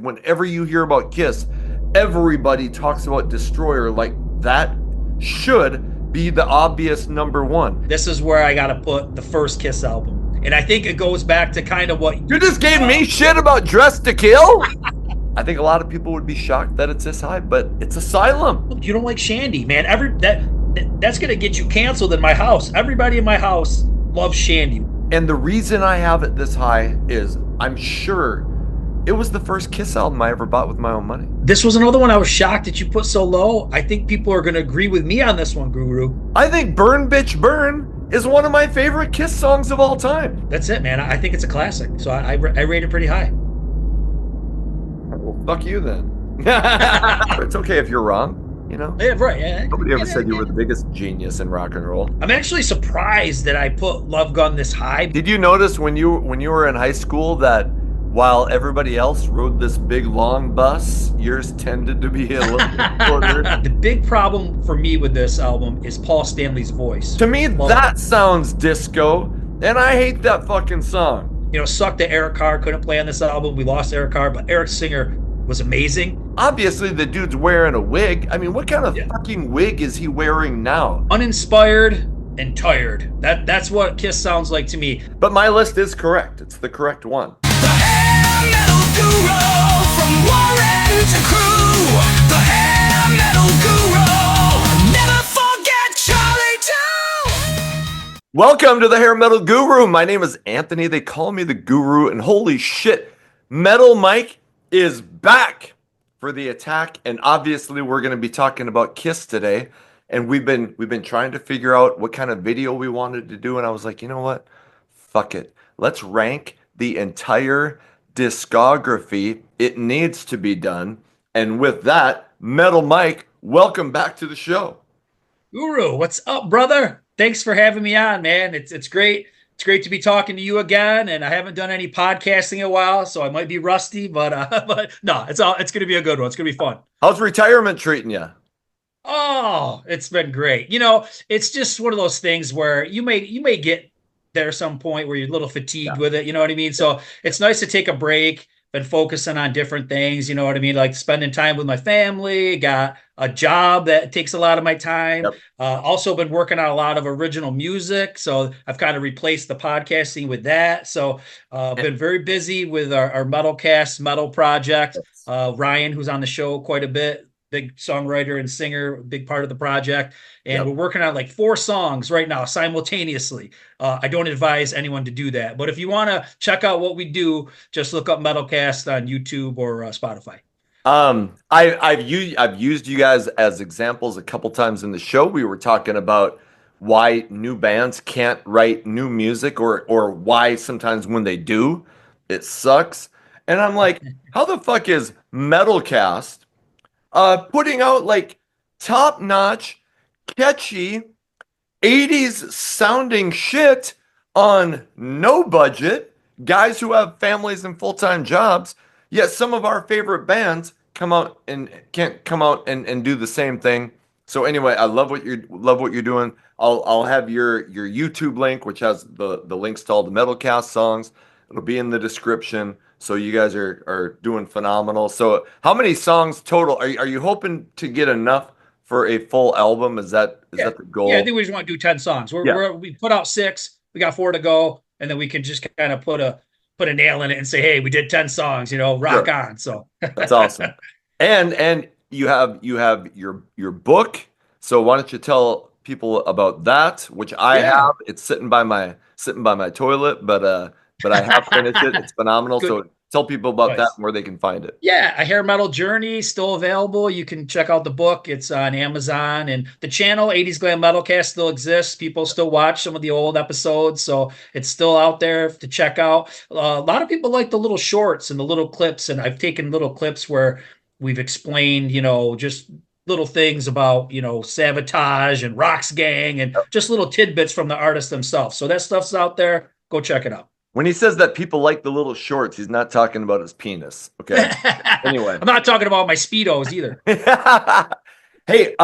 Whenever you hear about Kiss, everybody talks about Destroyer like that should be the obvious number one. This is where I got to put the first Kiss album. And I think it goes back to kind of what You just gave me shit about Dress to Kill? I think a lot of people would be shocked that it's this high, but it's Asylum. You don't like Shandy, man. That's going to get you canceled in my house. Everybody in my house loves Shandy. And the reason I have it this high is I'm sure it was the first Kiss album I ever bought with my own money. This was another one I was shocked that you put so low. I think people are going to agree with me on this one, Guru. I think Burn Bitch Burn is one of my favorite Kiss songs of all time. That's it, man. I think it's a classic. So I rate it pretty high. Well, fuck you then. It's okay if you're wrong. You know? Yeah, right. Yeah. Nobody ever said you were the biggest genius in rock and roll. I'm actually surprised that I put Love Gun this high. Did you notice when you were in high school that while everybody else rode this big long bus, yours tended to be a little bit shorter? The big problem for me with this album is Paul Stanley's voice. To me, that sounds disco, and I hate that fucking song. You know, sucked that Eric Carr couldn't play on this album. We lost Eric Carr, but Eric Singer was amazing. Obviously, the dude's wearing a wig. I mean, what kind of fucking wig is he wearing now? Uninspired and tired. That's what Kiss sounds like to me. But my list is correct. It's the correct one. The hair metal guru from Warren to Crew. The hair metal guru. Never forget Charlie too. Welcome to the Hair Metal Guru. My name is Anthony. They call me the Guru, and holy shit, Metal Mike is back for the attack, and obviously we're going to be talking about Kiss today. And we've been trying to figure out what kind of video we wanted to do, and I was like, you know what? Fuck it. Let's rank the entire discography. It needs to be done. And with that, Metal Mike, welcome back to the show. Guru, what's up, brother? Thanks for having me on, man. It's great. It's great to be talking to you again, and I haven't done any podcasting in a while, so I might be rusty, but no, it's going to be a good one. It's going to be fun. How's retirement treating you? Oh, it's been great. You know, it's just one of those things where you may get there some point where you're a little fatigued with it. You know what I mean? So it's nice to take a break. Been focusing on different things, you know what I mean? Like spending time with my family, got a job that takes a lot of my time. Yep. Also been working on a lot of original music. So I've kind of replaced the podcasting with that. So been very busy with our Metalcast metal project. Ryan, who's on the show quite a bit, big songwriter and singer, big part of the project. And we're working on like 4 songs right now simultaneously. I don't advise anyone to do that. But if you want to check out what we do, just look up Metalcast on YouTube or Spotify. I've used you guys as examples a couple times in the show. We were talking about why new bands can't write new music or why sometimes when they do, it sucks. And I'm like, how the fuck is Metalcast putting out like top-notch, catchy, 80s sounding shit on no budget, guys who have families and full-time jobs, yet some of our favorite bands come out and can't come out and do the same thing. So anyway, I love what you're doing. I'll have your YouTube link, which has the links to all the Metalcast songs. It'll be in the description. So you guys are doing phenomenal. So how many songs total? Are you hoping to get enough for a full album? Is that the goal? Yeah, I think we just want to do 10 songs. We put out 6. We got 4 to go, and then we can just kind of put a nail in it and say, hey, we did 10 songs. You know, rock on. So that's awesome. And you have your book. So why don't you tell people about that? Which I have. It's sitting by my toilet, but I have finished it. It's phenomenal. So tell people about that and where they can find it. Yeah, A Hair Metal Journey, still available. You can check out the book. It's on Amazon. And the channel, 80s Glam Metalcast, still exists. People still watch some of the old episodes. So it's still out there to check out. A lot of people like the little shorts and the little clips. And I've taken little clips where we've explained, you know, just little things about, you know, Sabotage and Rock's Gang and just little tidbits from the artists themselves. So that stuff's out there. Go check it out. When he says that people like the little shorts, he's not talking about his penis. Okay. Anyway, I'm not talking about my Speedos either. Hey,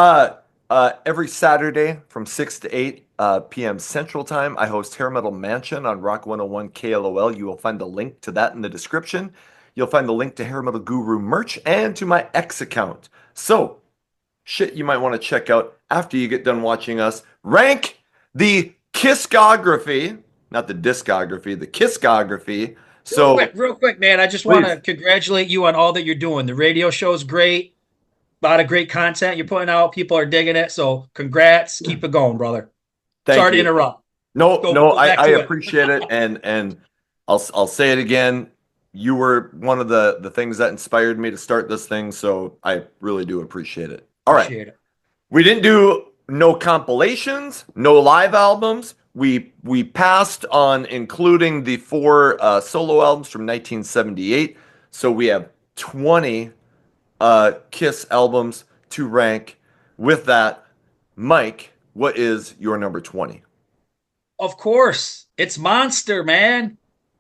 every Saturday from 6 to 8 p.m. Central Time, I host Hair Metal Mansion on Rock 101 KLOL. You will find the link to that in the description. you'll find the link to Hair Metal Guru merch and to my X account. So, shit you might want to check out after you get done watching us rank the Kisscography, not the discography, the Kisscography. So, Real quick, man. I just want please, to congratulate you on all that you're doing. The radio show's great. A lot of great content you're putting out. People are digging it. So congrats. Keep it going, brother. thank Sorry to you. interrupt. No, no, Go back I to it. appreciate it, and I'll say it again. You were one of the things that inspired me to start this thing, so I really do appreciate it. All right. Appreciate it. We didn't do no compilations, no live albums. We passed on including the four solo albums from 1978. So we have 20 Kiss albums to rank. With that, Mike, what is your number 20? Of course, it's Monster, man.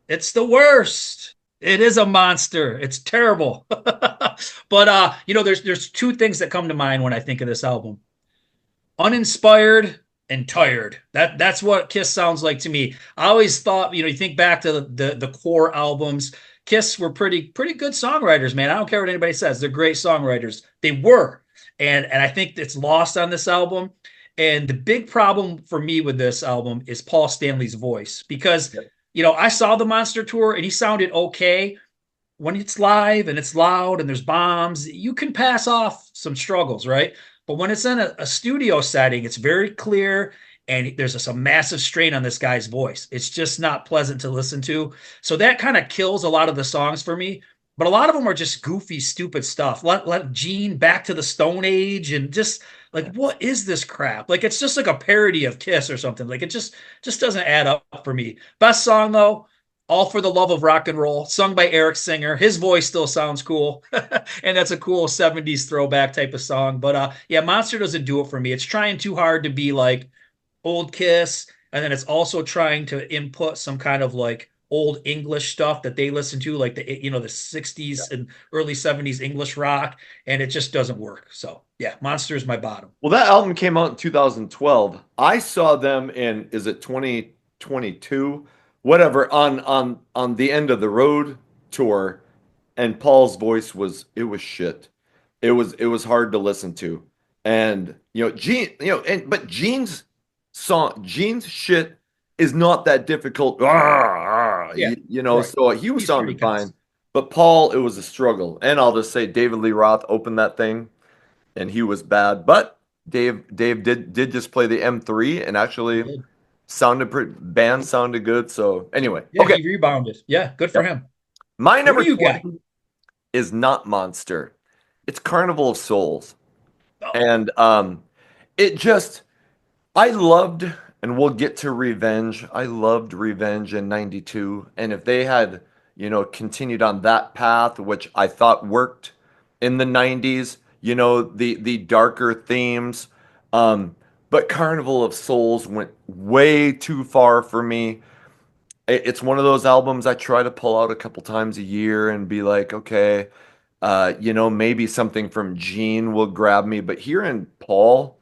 It's the worst. It is a monster. It's terrible. But there's two things that come to mind when I think of this album. Uninspired and tired. That's what Kiss sounds like to me. I always thought, you think back to the core albums, Kiss were pretty good songwriters, man. I don't care what anybody says. They're great songwriters. They were. And I think it's lost on this album. And the big problem for me with this album is Paul Stanley's voice because, I saw the Monster tour and he sounded okay. When it's live and it's loud and there's bombs, you can pass off some struggles, right? But when it's in a studio setting, it's very clear and there's just a massive strain on this guy's voice. It's just not pleasant to listen to. So that kind of kills a lot of the songs for me. But a lot of them are just goofy, stupid stuff. Let Gene back to the Stone Age and just like, what is this crap? Like, it's just like a parody of Kiss or something. Like, it just doesn't add up for me. Best song, though, All for the Love of Rock and Roll, sung by Eric Singer. His voice still sounds cool. And that's a cool 70s throwback type of song. But Monster doesn't do it for me. It's trying too hard to be like old Kiss. And then it's also trying to input some kind of like old English stuff that they listen to, like the 60s and early 70s English rock, and it just doesn't work. So Monster is my bottom. Well, that album came out in 2012. I saw them in, is it 2022? Whatever, on the End of the Road tour, and Paul's voice was shit. It was hard to listen to. And Gene, but Gene's shit is not that difficult. So he was sounding fine. But Paul, it was a struggle. And I'll just say David Lee Roth opened that thing and he was bad. But Dave did just play the M3 and actually band sounded good. So anyway. Okay. He rebounded. Yeah, good for him. My number 20 is not Monster. It's Carnival of Souls. Oh. And I loved, and we'll get to Revenge. I loved Revenge in 92. And if they had, continued on that path, which I thought worked in the 90s, the darker themes. But Carnival of Souls went way too far for me. It's one of those albums I try to pull out a couple times a year and be like, okay, maybe something from Gene will grab me. But hearing Paul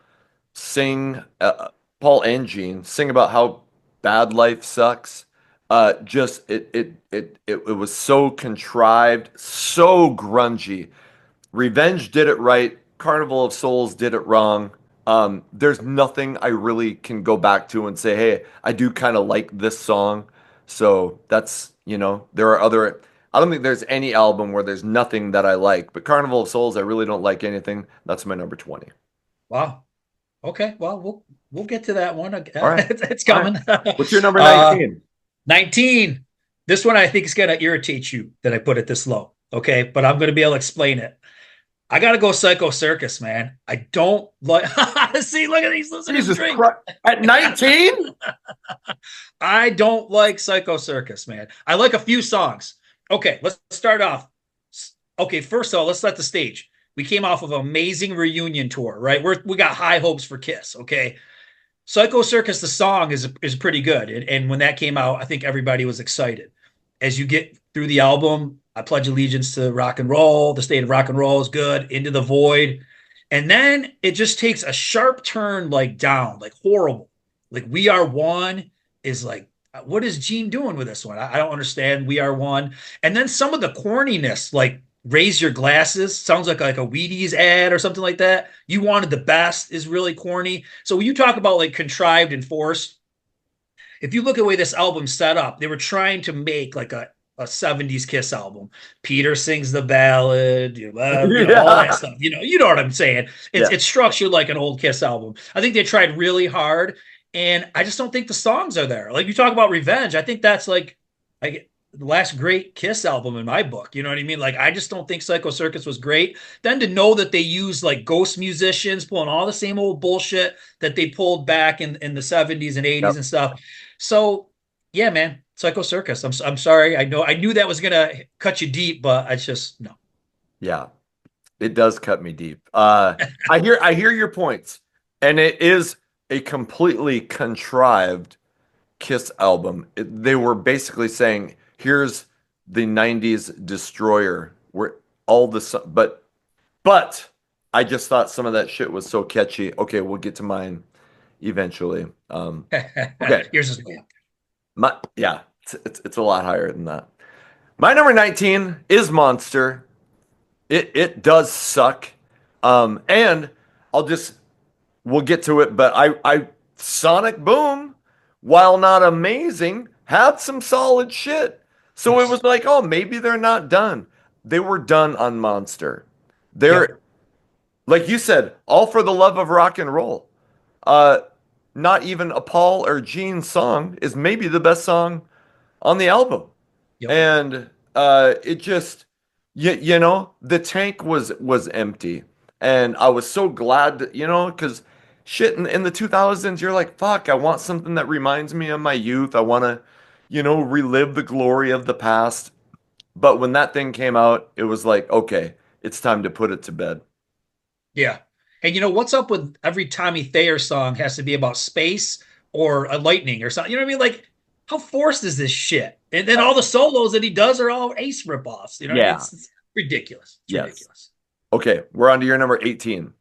and Gene sing about how bad life sucks, it was so contrived, so grungy. Revenge did it right. Carnival of Souls did it wrong. There's nothing I really can go back to and say, hey, I do kind of like this song. So that's, there are other, I don't think there's any album where there's nothing that I like, but Carnival of Souls, I really don't like anything. That's my number 20. Wow. Okay. Well, we'll get to that one. All right. It's coming. Right. What's your number 19? 19. This one I think is going to irritate you that I put it this low. Okay. But I'm going to be able to explain it. I got to go Psycho Circus, man. I don't like. See, look at these listeners. At 19? I don't like Psycho Circus, man. I like a few songs. Okay, let's start off. Okay, first of all, let's set the stage. We came off of an amazing reunion tour, right? We got high hopes for Kiss, okay? Psycho Circus, the song is pretty good. And when that came out, I think everybody was excited. As you get through the album, I Pledge Allegiance to Rock and Roll. The State of Rock and Roll is good. Into the Void. And then it just takes a sharp turn, like down, like horrible. Like We Are One is like what is Gene doing with this one? I don't understand. We Are One. And then some of the corniness, like raise your glasses, sounds like a Wheaties ad or something like that. You wanted the best is really corny. So when you talk about like contrived and forced, if you look at the way this album's set up, they were trying to make like a 70s Kiss album. Peter sings the ballad, all that Yeah. stuff. You know what I'm saying. It's Yeah. it's structured like an old Kiss album. I think they tried really hard, and I just don't think the songs are there. Like you talk about Revenge, I think that's like the last great Kiss album in my book. You know what I mean? Like I just don't think Psycho Circus was great. Then to know that they use like ghost musicians pulling all the same old bullshit that they pulled back in the 70s and 80s Yep. and stuff. So yeah, man, Psycho Circus. I'm sorry. I knew that was gonna cut you deep, but I just no. Yeah. It does cut me deep. I hear your points, and it is a completely contrived Kiss album. They were basically saying, "Here's the '90s Destroyer." Where all the but I just thought some of that shit was so catchy. Okay, we'll get to mine eventually. Okay, Yours is yeah. yeah, it's a lot higher than that. My number 19 is Monster. It does suck. And I'll just we'll get to it, but I Sonic Boom, while not amazing, had some solid shit. So it was like, oh, maybe they're not done. They were done on Monster. Yep. They're like you said, all for the love of rock and roll. Uh, Not even a Paul or Gene song is maybe the best song on the album. Yep. And it just the tank was empty. And I was so glad that, because shit in the 2000s, you're like, fuck, I want something that reminds me of my youth. I want to, relive the glory of the past. But when that thing came out, it was like, okay, it's time to put it to bed. Yeah. And what's up with every Tommy Thayer song has to be about space or a lightning or something? You know what I mean? Like, how forced is this shit? And then all the solos that he does are all Ace ripoffs. You know what I mean? Yeah. It's ridiculous. It's Yes. ridiculous. Okay, we're on to your number 18.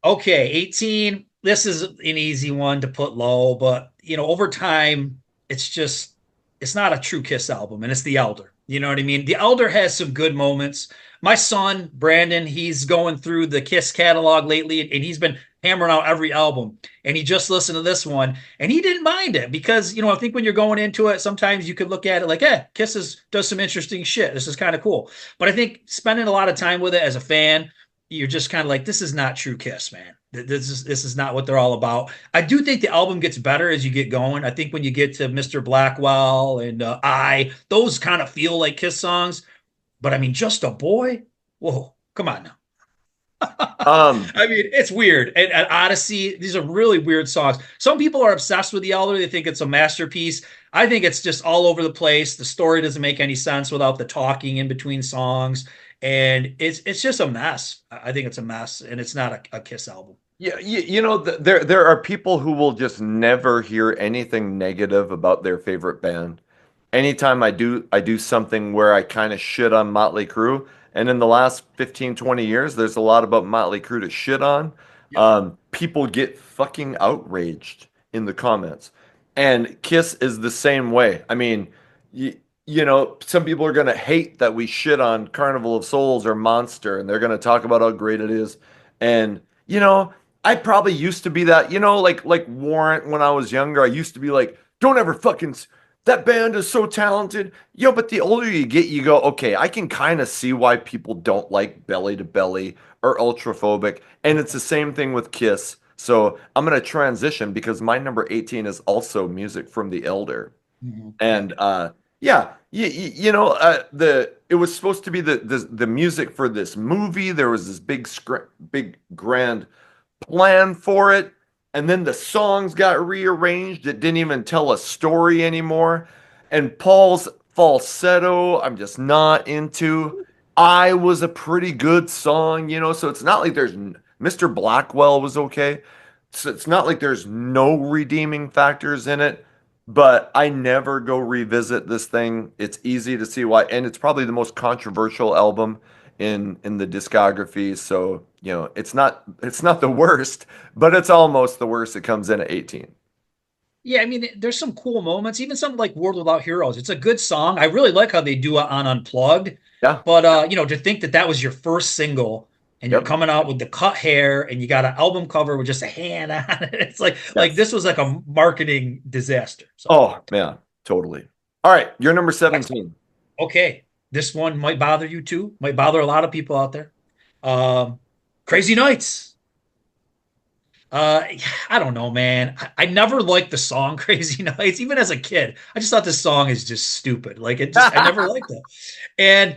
Okay, 18. This is an easy one to put low, but over time, it's not a true Kiss album, and it's The Elder. You know what I mean? The Elder has some good moments. My son, Brandon, he's going through the Kiss catalog lately, and he's been hammering out every album. And he just listened to this one, and he didn't mind it because, I think when you're going into it, sometimes you could look at it like, Kiss does some interesting shit. This is kind of cool. But I think spending a lot of time with it as a fan, you're just kind of like, this is not true Kiss, man. This is not what they're all about. I do think the album gets better as you get going. I think when you get to Mr. Blackwell and those kind of feel like Kiss songs. But I mean, Just a Boy? Whoa, come on now. Um, I mean, it's weird. And Odyssey, these are really weird songs. Some people are obsessed with The Elder. They think it's a masterpiece. I think it's just all over the place. The story doesn't make any sense without the talking in between songs. And it's just a mess. I think it's a mess, and it's not a Kiss album. Yeah, there are people who will just never hear anything negative about their favorite band. Anytime I do something where I kind of shit on Motley Crue, and in the last 15, 20 years, there's a lot about Motley Crue to shit on. People get fucking outraged in the comments. And Kiss is the same way. I mean, some people are going to hate that we shit on Carnival of Souls or Monster, and they're going to talk about how great it is. And, I probably used to be that, like Warrant when I was younger. I used to be like, don't ever fucking, that band is so talented. But the older you get, you go, okay, I can kind of see why people don't like Belly to Belly or Ultraphobic. And it's the same thing with Kiss. So I'm going to transition because my number 18 is also music from The Elder. Mhm. And yeah, it was supposed to be the music for this movie. There was this big grand plan for it, and then the songs got rearranged. It didn't even tell a story anymore. And Paul's falsetto, I'm just not into. I was a pretty good song, so it's not like there's Mr. Blackwell was okay. So it's not like there's no redeeming factors in it, but I never go revisit this thing. It's easy to see why, and it's probably the most controversial album in the discography. So, it's not the worst, but it's almost the worst. It comes in at 18. Yeah, I mean, there's some cool moments. Even something like "World Without Heroes." It's a good song. I really like how they do it on Unplugged. Yeah. But to think that that was your first single and you're Yep. coming out with the cut hair and you got an album cover with just a hand on it. It's like Yes. this was like a marketing disaster. So Oh, man, totally. All right, you're number next one. 17. Okay, this one might bother you too. Might bother a lot of people out there. Um, Crazy Nights. Uh, I don't know, man. I never liked the song Crazy Nights, even as a kid. I just thought this song is just stupid. Like I never liked it. And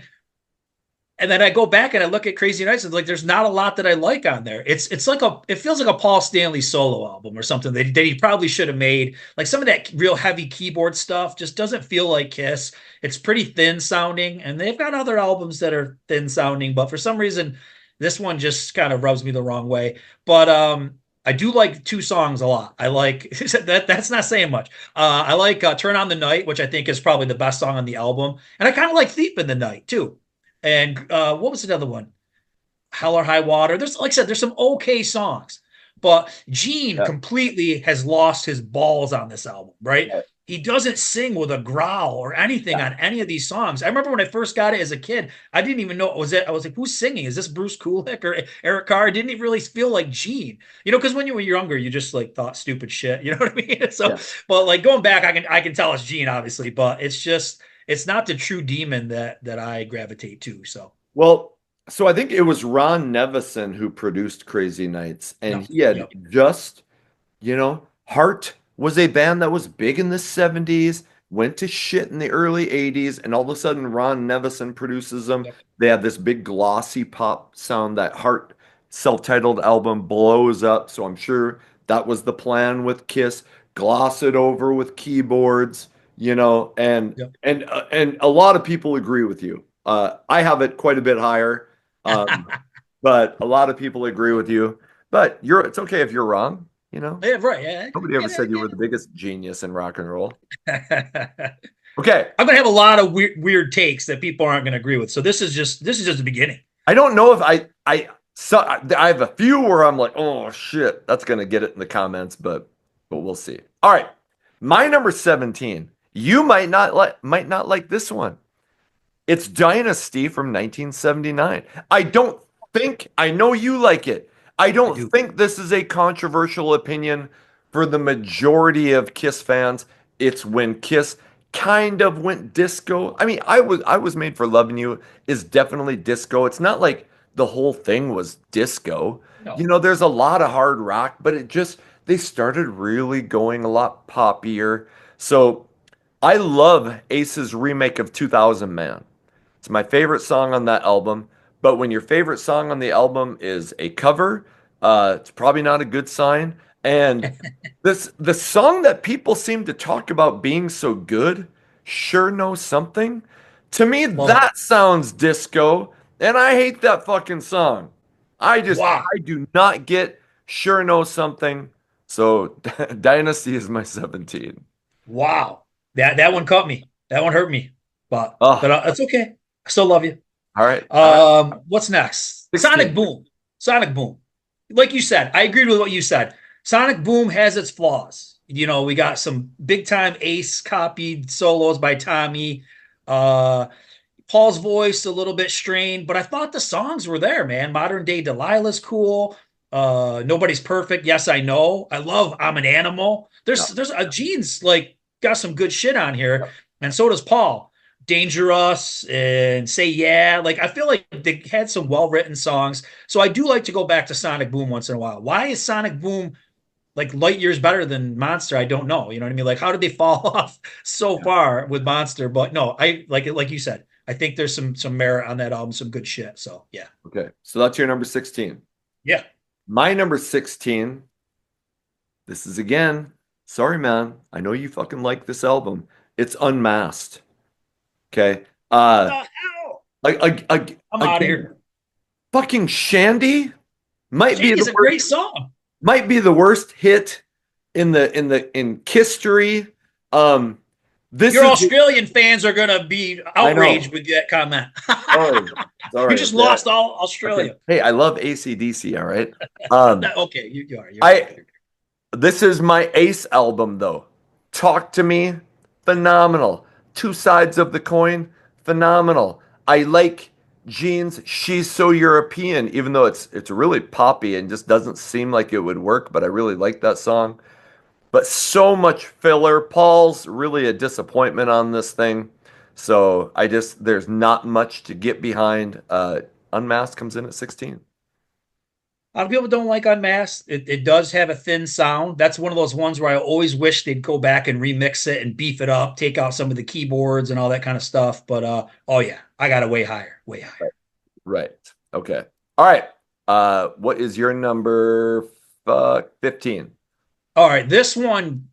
and then I go back and I look at Crazy Nights and like there's not a lot that I like on there. It's like it feels like a Paul Stanley solo album or something that he probably should have made. Like some of that real heavy keyboard stuff just doesn't feel like Kiss. It's pretty thin sounding, and they've got other albums that are thin sounding, but for some reason this one just kind of rubs me the wrong way. But I do like two songs a lot. I like that's not saying much. I like Turn on the Night, which I think is probably the best song on the album. And I kind of like Thief in the Night too. And what was another one? Hell or High Water. There's, like I said, there's some okay songs, but Gene Yeah. completely has lost his balls on this album, right? Yeah. He doesn't sing with a growl or anything on any of these songs. I remember when I first got it as a kid, I didn't even know it was it. I was like, who's singing? Is this Bruce Kulick or Eric Carr? It didn't really feel like Gene, because when you were younger, you just like thought stupid shit. You know what I mean? So, Yeah. but like going back, I can tell it's Gene, obviously, but it's not the true demon that I gravitate to. So Well, so I think it was Ron Nevison who produced Crazy Nights, and no, he had yep, just, Heart was a band that was big in the 70s, went to shit in the early 80s, and all of a sudden Ron Nevison produces them. yep, They have this big glossy pop sound. That Heart self-titled album blows up, so I'm sure that was the plan with Kiss. Gloss it over with keyboards, and yep. and a lot of people agree with you. I have it quite a bit higher, but a lot of people agree with you. But it's okay if you're wrong. Yeah, right. Yeah. Nobody ever said you Yeah, were the biggest genius in rock and roll. yeah. Okay, I'm gonna have a lot of weird takes that people aren't gonna agree with. So this is just the beginning. I don't know if I have a few where I'm like, oh shit, that's gonna get it in the comments, but we'll see. All right, my number 17. You might not like this one. It's Dynasty from 1979. I know you like it. I I don't do. think this is a controversial opinion for the majority of Kiss fans. It's when Kiss kind of went disco. I mean, I was Made for Loving You is definitely disco. It's not like the whole thing was disco. No. There's a lot of hard rock, but they started really going a lot poppier. So I love Ace's remake of 2000 Man. It's my favorite song on that album. But when your favorite song on the album is a cover, it's probably not a good sign. And the song that people seem to talk about being so good, Sure Know Something. To me, Love it. that sounds disco, and I hate that fucking song. Wow. I do not get Sure Know Something. So Dynasty is my 17. Wow. That one caught me. That one hurt me. But Oh, it's okay. I still love you. all right. All right. What's next? Sonic 16. Boom. Sonic Boom. Like you said, I agreed with what you said. Sonic Boom has its flaws. We got some big time Ace copied solos by Tommy. Uh, Paul's voice a little bit strained, but I thought the songs were there, man. Modern Day Delilah's cool. Nobody's Perfect. Yes, I know. I love I'm an Animal. Yeah. There's Gene's like got some good shit on here, Yeah. and so does Paul. Dangerous and Say Yeah. Like I feel like they had some well-written songs. So I do like to go back to Sonic Boom once in a while. Why is Sonic Boom like light years better than Monster? I don't know. You know what I mean? Like how did they fall off so Yeah. far with Monster? But no, I like it, like you said. I think there's some merit on that album, some good shit. So yeah. Okay. So that's your number 16. Yeah. My number 16, this is again, sorry, man. I know you fucking like this album. It's Unmasked. Okay. What the hell? I'm out of Again, here. fucking Shandy might be Shandy's the a great worst, song. might be the worst hit in history. This Your is Australian fans are gonna be I know. outraged with that comment. Oh, You sorry. just Yeah. lost all Okay. Australia. Hey, I love AC/DC, all right? Okay, you are. You're I right. This is my Ace album though. Talk to Me, phenomenal. Two Sides of the Coin, phenomenal. I like Jeans, She's So European, even though it's really poppy and just doesn't seem like it would work, but I really like that song. But so much filler. Paul's really a disappointment on this thing. So there's not much to get behind. Unmasked comes in at 16. A lot of people don't like Unmasked. It does have a thin sound. That's one of those ones where I always wish they'd go back and remix it and beef it up, take out some of the keyboards and all that kind of stuff. But oh yeah, I got it way higher, way higher. Right. Okay. All right. What is your number 15? All right, this one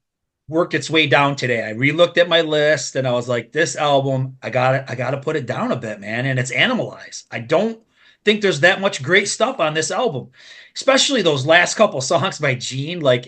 worked its way down today. I relooked at my list and I was like, this album, I got to put it down a bit, man. And it's Animalize. I don't think there's that much great stuff on this album, especially those last couple songs by Gene, like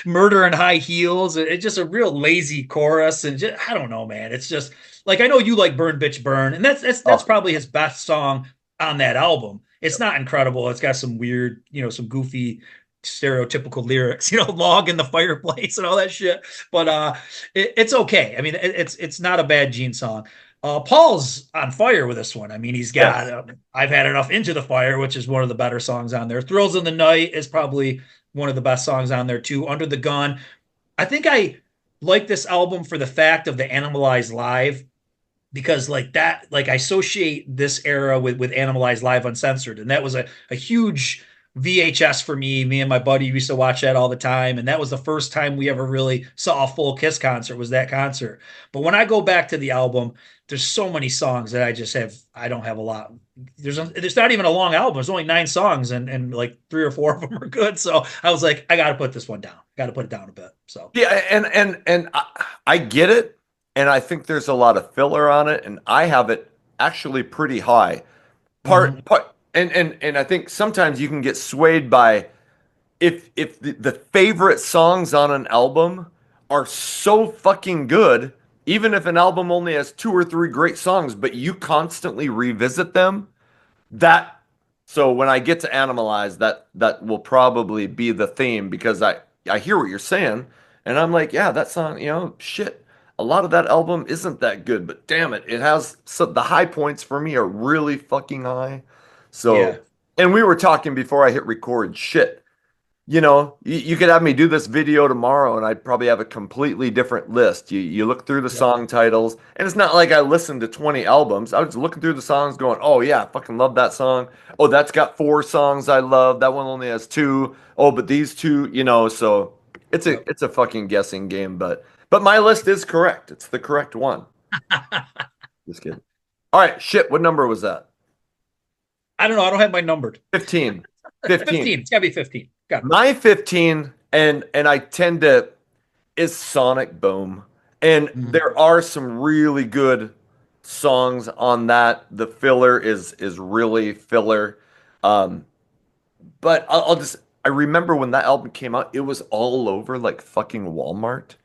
Murder and High Heels. It's just a real lazy chorus. And just, I don't know, man. It's just like, I know you like Burn Bitch Burn, and that's Oh, probably his best song on that album. It's not incredible. It's got some weird, some goofy stereotypical lyrics, log in the fireplace and all that shit. But it's okay. I mean, it's not a bad Gene song. Paul's on fire with this one. I mean, he's yeah. got I've Had Enough, Into the Fire, which is one of the better songs on there. Thrills in the Night is probably one of the best songs on there too. Under the Gun. I think I like this album for the fact of the Animalized Live, because like I associate this era with Animalized Live Uncensored, and that was a huge VHS for me. Me and my buddy used to watch that all the time, and that was the first time we ever really saw a full Kiss concert, was that concert. But when I go back to the album, there's so many songs that I don't have a lot. There's not even a long album. There's only 9 songs, and like 3 or 4 of them are good. So I was like, I got to put this one down. Got to put it down a bit. So Yeah, and I get it, and I think there's a lot of filler on it, and I have it actually pretty high. mhm. And I think sometimes you can get swayed by if the favorite songs on an album are so fucking good, even if an album only has 2 or 3 great songs, but you constantly revisit them, that so when I get to Animalize, that will probably be the theme, because I hear what you're saying, and I'm like, yeah, that song, shit. A lot of that album isn't that good, but damn it, it has the high points for me are really fucking high. Yeah, So, and we were talking before I hit record. Shit, you could have me do this video tomorrow and I'd probably have a completely different list. You look through the yep, song titles, and it's not like I listened to 20 albums. I was looking through the songs going, oh yeah, I fucking love that song. Oh, that's got 4 songs I love. That one only has 2. Oh, but these 2, so it's a yep. it's a fucking guessing game, but my list is correct. It's the correct one. Just kidding. All right, shit, what number was that? I don't know. I don't have my numbered. 15. 15. 15. It's gotta be 15. Got it. My 15, and I tend to, is Sonic Boom. And Mhm. there are some really good songs on that. The filler is really filler. Um, but I'll just I remember when that album came out, it was all over like fucking Walmart.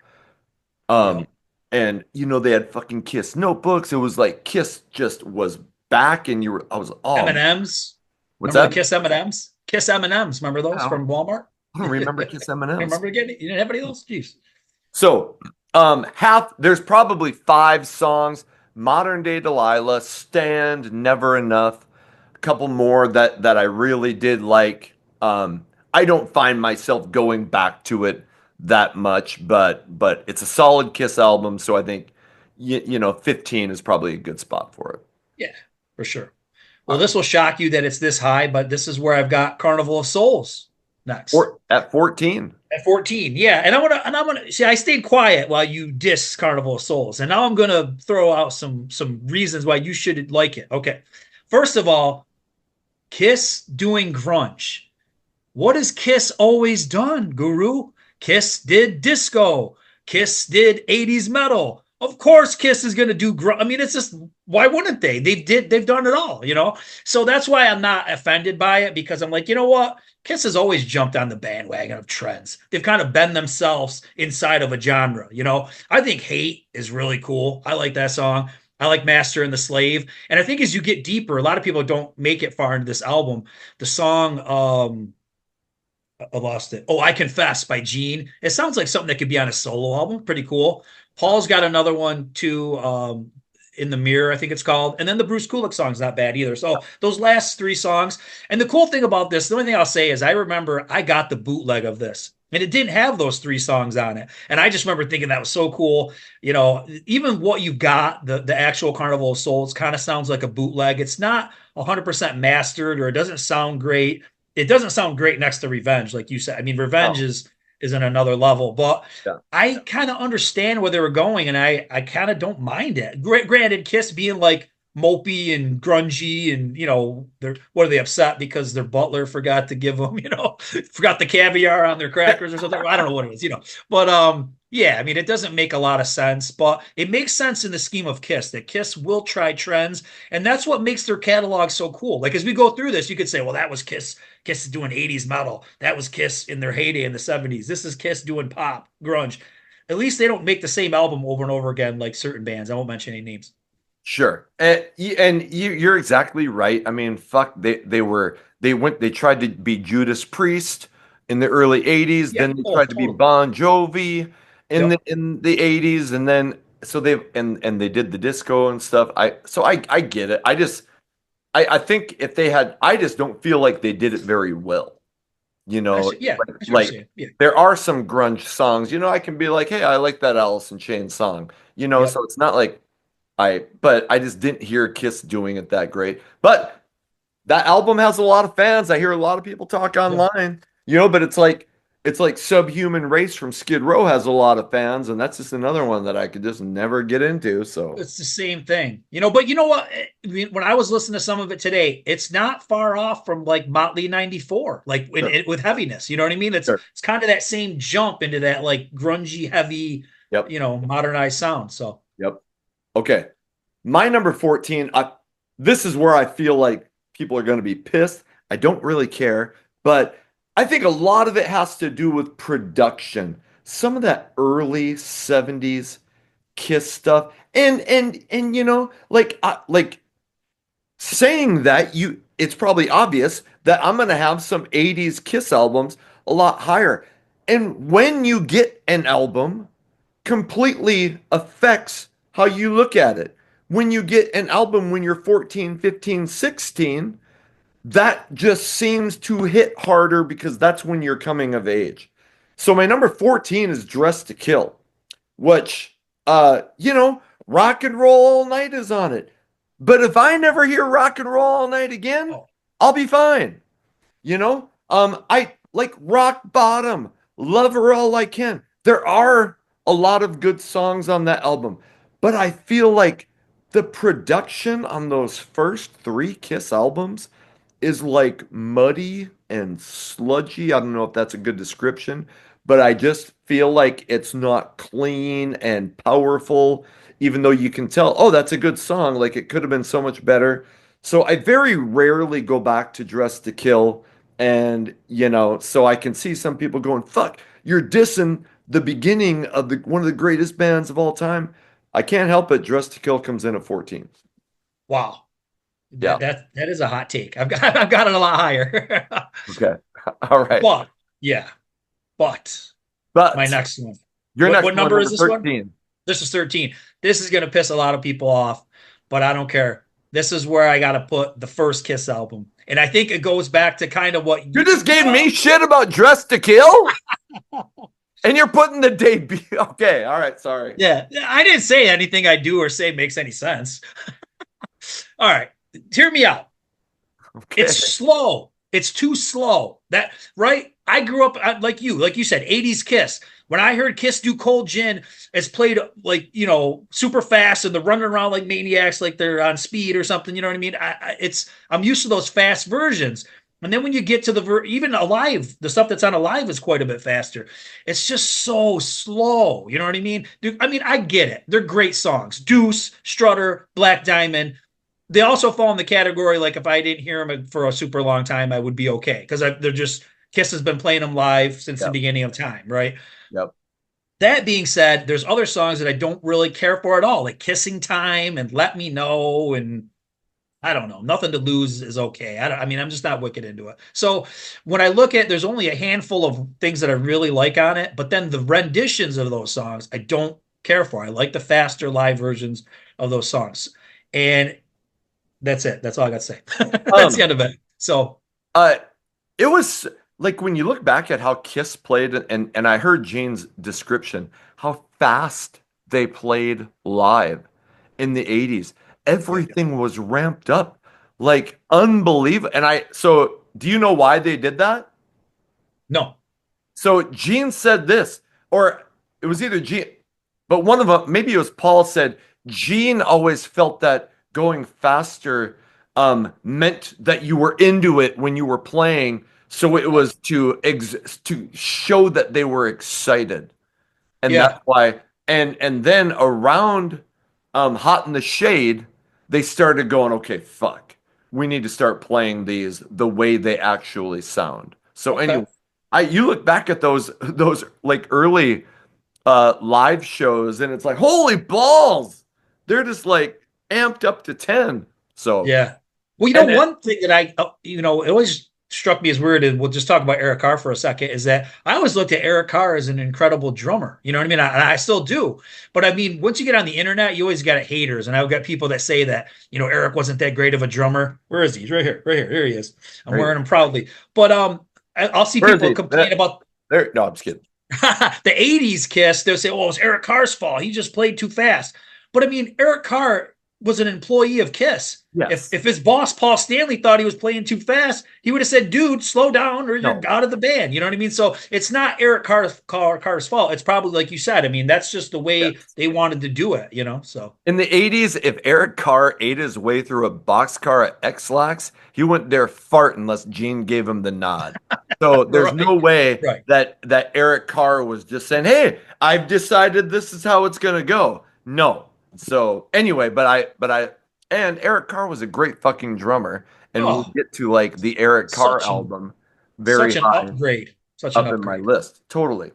Yep. Um, and they had fucking Kiss notebooks. It was like Kiss just was back, and I was, oh, M&Ms. what's Remember the that? Kiss M&Ms? Kiss M&Ms. Remember I those from Walmart? don't remember Kiss M&Ms. Remember getting it? You didn't have any of those? Jeez. So, there's probably 5 songs. Modern Day Delilah, Stand, Never Enough, a couple more that I really did like. I don't find myself going back to it that much, but it's a solid Kiss album, so I think 15 is probably a good spot for it. Yeah, for sure. Uh, Well, this will shock you that it's this high, but this is where I've got Carnival of Souls next. or at 14. At 14, yeah. I'm gonna see, I stayed quiet while you diss Carnival of Souls. And now I'm gonna throw out some reasons why you should like it. Okay. First of all, Kiss doing grunge. What has Kiss always done, Guru? Kiss did disco. Kiss did 80s metal. Of course, Kiss is going to do grunge. I mean, it's just, why wouldn't they? They've done it all. So that's why I'm not offended by it, because I'm like, you know what? Kiss has always jumped on the bandwagon of trends. They've kind of been themselves inside of a genre. I think Hate is really cool. I like that song. I like Master and the Slave. And I think as you get deeper, a lot of people don't make it far into this album. The song I lost it. Oh, I Confess by Gene. It sounds like something that could be on a solo album. Pretty cool. Paul's got another one too. In the Mirror, I think it's called. And then the Bruce Kulick song's not bad either. So those last three songs. And the cool thing about this, the only thing I'll say is I remember I got the bootleg of this. And it didn't have those three songs on it. And I just remember thinking that was so cool. You know, even what you got, the actual Carnival of Souls kind of sounds like a bootleg. It's not 100% mastered, or it doesn't sound great. It doesn't sound great next to Revenge, like you said. I mean, Revenge Oh, is in another level, but yeah. I kind of understand where they were going, and I kind of don't mind it. Granted, Kiss being like mopey and grungy, and they're what are they upset because their butler forgot to give them, forgot the caviar on their crackers or something. I don't know what it is, but yeah, I mean, it doesn't make a lot of sense, but it makes sense in the scheme of Kiss that Kiss will try trends, and that's what makes their catalog so cool. Like as we go through this, you could say, well, that was Kiss. Kiss is doing 80s metal. That was Kiss in their heyday in the 70s. This is Kiss doing pop, grunge. At least they don't make the same album over and over again like certain bands. I won't mention any names. Sure. You're exactly right. I mean, fuck, they tried to be Judas Priest in the early 80s, Yeah. then they Oh, tried to be totally. Bon Jovi in Yep. the 80s, and then so they did the disco and stuff. I get it. I think if they had, I just don't feel like they did it very well. You know, Yeah, like, I see what you're like saying. Yeah. there are some grunge songs, I can be like, hey, I like that Alice in Chains song, so Yep. it's not like but I just didn't hear Kiss doing it that great. But that album has a lot of fans. I hear a lot of people talk Yep. online, but it's like Subhuman Race from Skid Row has a lot of fans, and that's just another one that I could just never get into. So It's the same thing, but you know what? I mean, when I was listening to some of it today, it's not far off from like Motley '94, like sure, with heaviness. You know what I mean? sure. It's kind of that same jump into that like grungy, heavy, Yep, modernized sound. So, yep. Okay. My number 14, this is where I feel like people are going to be pissed. I don't really care, but I think a lot of it has to do with production. Some of that early 70s Kiss stuff. And like saying that, it's probably obvious that I'm going to have some 80s Kiss albums a lot higher. And when you get an album completely affects how you look at it. When you get an album when you're 14, 15, 16, that just seems to hit harder because that's when you're coming of age. So my number 14 is Dress to Kill, which Rock and Roll All Night is on it. But if I never hear Rock and Roll All Night again, oh, I'll be fine. I like Rock Bottom, Love Her All I Can. There are a lot of good songs on that album, but I feel like the production on those first three Kiss albums is like muddy and sludgy. I don't know if that's a good description, but I just feel like it's not clean and powerful, even though you can tell, oh, that's a good song. Like it could have been so much better. So I very rarely go back to Dress to Kill. And, so I can see some people going, fuck, you're dissing the beginning of one of the greatest bands of all time. I can't help it. Dress to Kill comes in at 14. wow. Yeah. That is a hot take. I've got it a lot higher. Okay. All right. But yeah, but my But next one. your next What one, number is number this one? 13. This is 13. This is gonna piss a lot of people off, but I don't care. This is where I gotta put the first Kiss album. And I think it goes back to kind of what You you just gave me shit about Dress to Kill? And you're putting the debut. Okay. All right. Sorry. yeah, I didn't say anything I do or say makes any sense. All right, hear me out. Okay. It's slow. It's too slow. That right? I grew up like you said, 80s Kiss. When I heard Kiss do Cold Gin, it's played like super fast and they're running around like maniacs, like they're on speed or something. You know what I mean? I'm used to those fast versions. And then when you get to even Alive, the stuff that's on Alive is quite a bit faster. It's just so slow. You know what I mean? Dude, I mean, I get it. They're great songs. Deuce, Strutter, Black Diamond. They also fall in the category like if I didn't hear them for a super long time, I would be okay because they're just Kiss has been playing them live since the Yep. beginning of time, right? Yep. That being said, there's other songs that I don't really care for at all, like Kissing Time and Let Me Know. And I don't know. Nothing to lose is okay. I mean, I'm just not wicked into it. So when I look at, there's only a handful of things that I really like on it, but then the renditions of those songs, I don't care for. I like the faster live versions of those songs. And that's it. That's all I got to say. That's the Um, end of it. So uh, it was like when you look back at how Kiss played, and I heard Gene's description, how fast they played live in the 80s. yeah, Everything was ramped up like unbelievable. So do you know why they did that? no, So Gene said this, or it was either Gene, but one of them, maybe it was Paul, said Gene always felt that going faster meant that you were into it when you were playing. So it was to show that they were excited, and that's yeah, why. And then around Hot in the Shade, they started going, okay, fuck, we need to start playing these the way they actually sound. So okay, anyway, I you look back at those like early live shows, and it's like, holy balls, they're just like amped up to 10. So yeah. Well, and one thing that it always struck me as weird, and we'll just talk about Eric Carr for a second, is that I always looked at Eric Carr as an incredible drummer. You know what I mean? I still do. But I mean, once you get on the internet, you always got haters. And I've got people that say that, Eric wasn't that great of a drummer. Where is he? He's right here. Right here. Here he is. I'm wearing him proudly. But I'll see where is people he? complain about There, no, I'm just kidding. the 80s Kiss. They'll say, oh, it was Eric Carr's fault. He just played too fast. But I mean, Eric Carr was an employee of Kiss. If Yes. if his boss Paul Stanley thought he was playing too fast, he would have said, "Dude, slow down, or you're No. out of the band." You know what I mean? So it's not Eric Carr's fault. It's probably like you said. I mean, that's just the way Yes. they wanted to do it. So In the 80s, if Eric Carr ate his way through a boxcar at X-Lax, he wouldn't dare fart unless Gene gave him the nod. So there's right, no way right. that Eric Carr was just saying, "Hey, I've decided this is how it's gonna go." No. So anyway, and Eric Carr was a great fucking drummer, and we'll Oh, get to like the Eric Carr such an album very such an high upgrade. Such an up in my upgrade. list. Totally.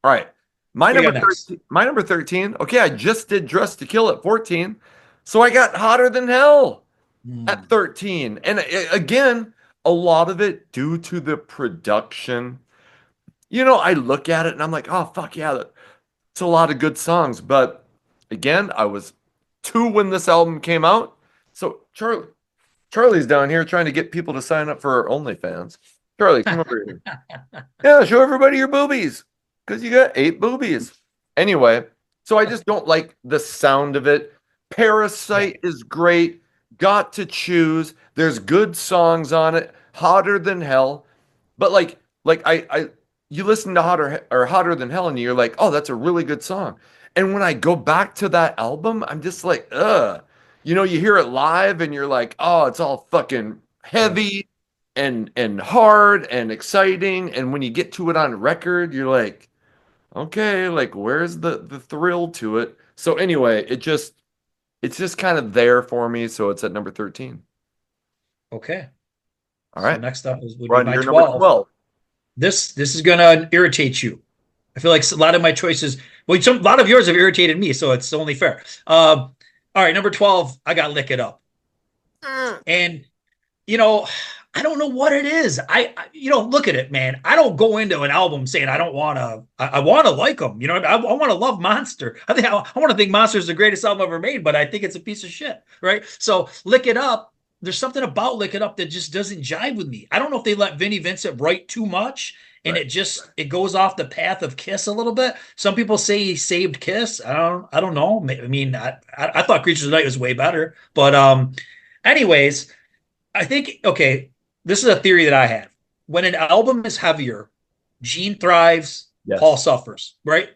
All right. My What do you number got next? 13, my number 13. Okay, I just did Dress to Kill at 14. So I got Hotter Than Hell at Hmm. 13. And again, a lot of it due to the production. I look at it and I'm like, "Oh fuck yeah, it's a lot of good songs." But again, I was 2 when this album came out. So Charlie's down here trying to get people to sign up for OnlyFans. Charlie, come over here. Yeah, show everybody your boobies because you got 8 boobies. Anyway, so I just don't like the sound of it. Yeah. Parasite is great. Got to Choose. There's good songs on it. Hotter Than Hell. But you listen to Hotter Than Hell and you're like, "Oh, that's a really good song." And when I go back to that album, I'm just like, ugh. You hear it live and you're like, "Oh, it's all fucking Yeah. heavy and hard and exciting." And when you get to it on record, you're like, "Okay, like where's the thrill to it?" So anyway, it's just kind of there for me, so it's at number 13. Okay. All So right. next up would We're be on my your number 12. 12. This is gonna irritate you. I feel like a lot of my choices, well, a lot of yours have irritated me, so it's only fair. All right, number 12, I got Lick It Up. And you know, I don't know what it is. Look at it, man. I don't go into an album saying I don't want to. I want to like them. I want to love Monster. I want to think Monster is the greatest album ever made, but I think it's a piece of shit, right? So Lick It Up. There's something about Lick It Up that just doesn't jive with me. I don't know if they let Vinnie Vincent write too much, and Right. it goes off the path of Kiss a little bit. Some people say he saved Kiss. I don't know. I mean, I thought Creatures of the Night was way better, but anyways. I think, okay, this is a theory that I have. When an album is heavier, Gene thrives, Paul Yes. suffers, right?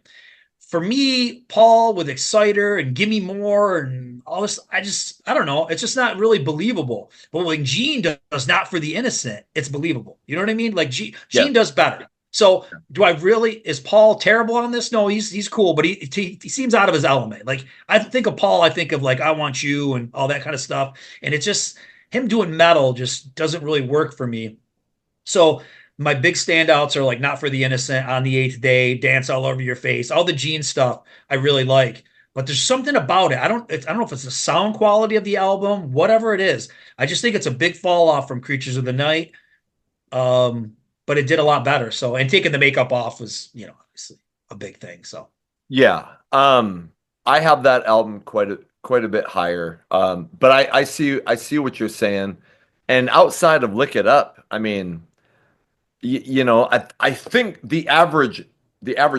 For me, Paul with Exciter and Gimme More and all this, I don't know. It's just not really believable. But when Gene does Not for the Innocent, it's believable. You know what I mean? Like Yes. Gene does better. So is Paul terrible on this? No, he's cool, but he seems out of his element. Like I think of Paul, I think of like I Want You and all that kind of stuff. And it's just him doing metal just doesn't really work for me. So my big standouts are like Not for the Innocent, On the Eighth Day, Dance All Over Your Face, all the Gene stuff I really like. but there's something about it. I don't know if it's the sound quality of the album, whatever it is. I just think it's a big fall off from Creatures of the Night. Um, but it did a lot better. So, and taking the makeup off was, obviously a big thing. So, Yeah. I have that album quite a bit higher. But I see what you're saying. And outside of Lick It Up, I mean, I think the average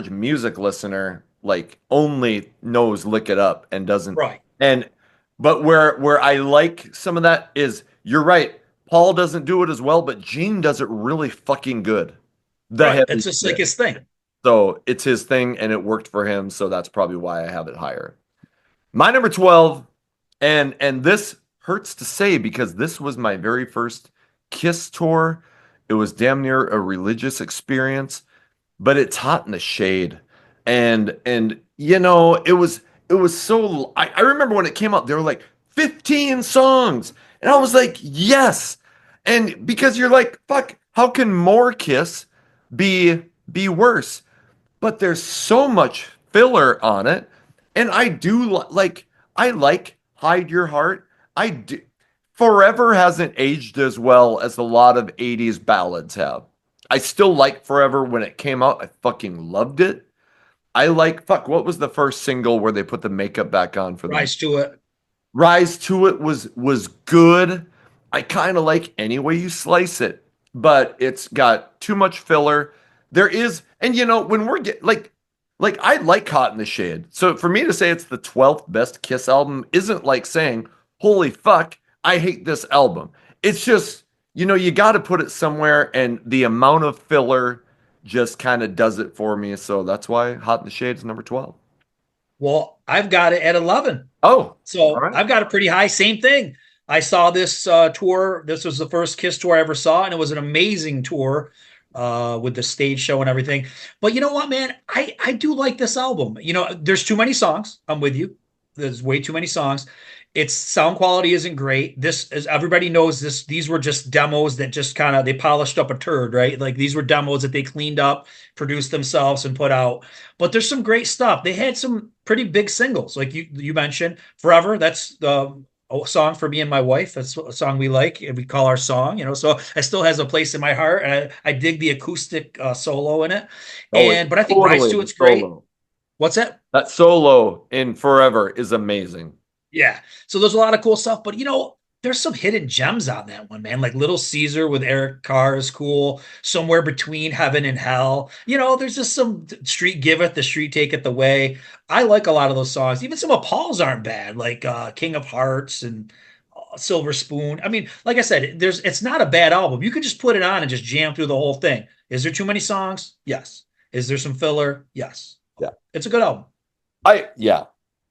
music listener like only knows Lick It Up and doesn't right, and but where I like some of that is you're right. Paul doesn't do it as well, but Gene does it really fucking good. The right. heavy It's just like shit. his thing. So it's his thing and it worked for him, so that's probably why I have it higher. My number 12, and this hurts to say because this was my very first Kiss tour. It was damn near a religious experience, but it's Hot in the Shade. And it was so I remember when it came out, there were like 15 songs. And I was like, yes. And because you're like, fuck, how can more Kiss be worse? But there's so much filler on it. And I do like I like Hide Your Heart. I do. Forever hasn't aged as well as a lot of 80s ballads have. I still like Forever when it came out. I fucking loved it. I like fuck, what was the first single where they put the makeup back on for them? Rise to it. Rise to It was good. I kind of like any way you slice it, but it's got too much filler. There is, and when we're like I like Hot in the Shade. So for me to say it's the 12th best Kiss album isn't like saying, "Holy fuck, I hate this album." It's just, you got to put it somewhere, and the amount of filler just kind of does it for me. So that's why Hot in the Shade is number 12. Well, I've got it at 11. Oh, all So right. I've got a pretty high. Same thing. I saw this tour. This was the first Kiss tour I ever saw, and it was an amazing tour with the stage show and everything. But you know what, man? I do like this album. There's too many songs. I'm with you. There's way too many songs. Its sound quality isn't great. This, as everybody knows, these were just demos that just kind of they polished up a turd, right? Like these were demos that they cleaned up, produced themselves, and put out. But there's some great stuff. They had some pretty big singles, like you mentioned, "Forever." That's the song for me and my wife. That's a song we like, and we call our song. So it still has a place in my heart, and I dig the acoustic solo in it. Oh, it's But I think "Rise totally to the It's" great. solo. What's that? That solo in Forever is amazing. Yeah. So there's a lot of cool stuff, but there's some hidden gems on that one, man. Like "Little Caesar" with Eric Carr is cool. "Somewhere Between Heaven and Hell." There's just some "Street Giveth, the Street Taketh Away." I like a lot of those songs. Even some of Paul's aren't bad, like "King of Hearts" and "Silver Spoon." I mean, like I said, it's not a bad album. You could just put it on and just jam through the whole thing. Is there too many songs? Yes. Is there some filler? Yes. Yeah. It's a good album. Yeah.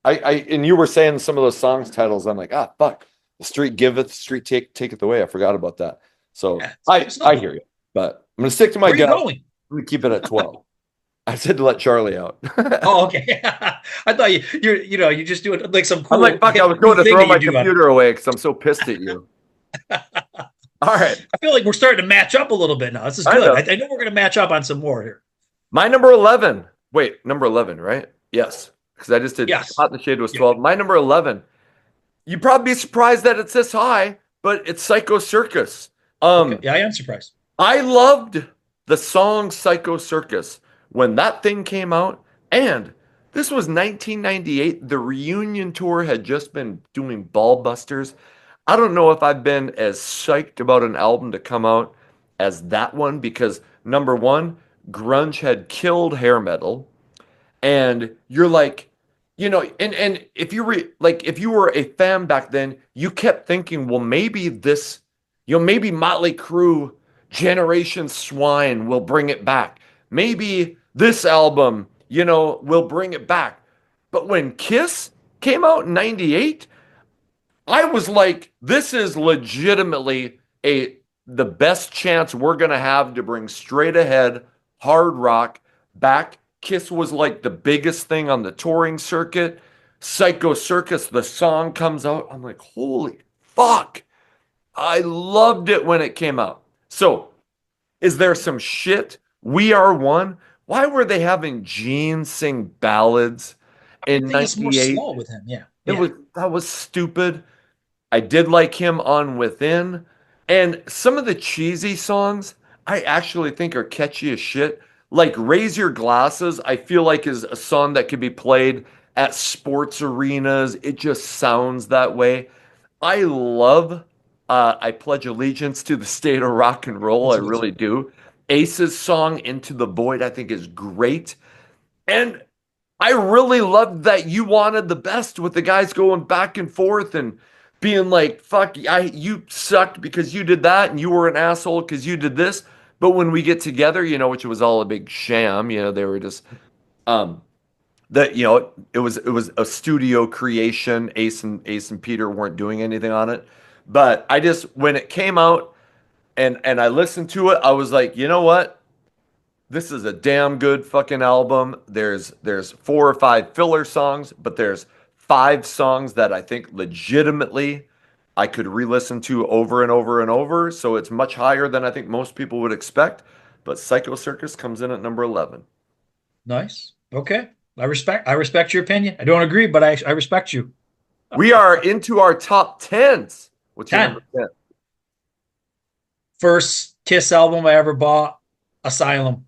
And you were saying some of those songs titles. I'm like, fuck. The street giveth, street taketh away. I forgot about that. So Yeah, I hear you, but I'm gonna stick to my Where are you gut. going? I'm gonna keep it at 12. I said to let Charlie out. Oh, okay. I thought you're just doing like some cool I'm like, fuck, I was new going to thing throw that my you do. computer away because I'm so pissed at you. All right. I feel like we're starting to match up a little bit now. This is I good. know. I know we're going to match up on some more here. My number 11. Wait, number 11, right? Yes. Because I just did Yes. Hot in the Shade was Yeah. 12. My number 11. You'd probably be surprised that it's this high, but it's Psycho Circus. Okay. Yeah, I am surprised. I loved the song Psycho Circus when that thing came out. And this was 1998. The reunion tour had just been doing ball busters. I don't know if I've been as psyched about an album to come out as that one because number one, grunge had killed hair metal. And you're like, and if if you were a fan back then, you kept thinking, well, maybe this, maybe Motley Crue, Generation Swine will bring it back. Maybe this album, will bring it back. But when Kiss came out in 98, I was like, this is legitimately the best chance we're gonna have to bring straight ahead hard rock back. Kiss was like the biggest thing on the touring circuit. Psycho Circus, the song comes out. I'm like, holy fuck. I loved it when it came out. So, is there some shit? We Are One. Why were they having Gene sing ballads? in I think it's more '98. slow with him. Yeah. It Yeah. was that was stupid. I did like him on Within, and some of the cheesy songs I actually think are catchy as shit. Like Raise Your Glasses, I feel like is a song that could be played at sports arenas. It just sounds that way. I love I Pledge Allegiance to the State of Rock and Roll. I That's a good really song. do. Ace's song Into the Void, I think is great. And I really loved that You Wanted the Best with the guys going back and forth and being like, fuck, you sucked because you did that and you were an asshole because you did this. But when we get together, which was all a big sham, they were just um that it was a studio creation. Ace and Peter weren't doing anything on it. But I just when it came out and I listened to it, I was like, you know what? This is a damn good fucking album. There's 4 or 5 filler songs, but there's 5 songs that I think legitimately I could re-listen to over and over and over. So it's much higher than I think most people would expect. But Psycho Circus comes in at number 11. Nice. Okay. I respect your opinion. I don't agree, but I respect you. We are into our top tens. What's your 10. number 10? First Kiss album I ever bought, Asylum.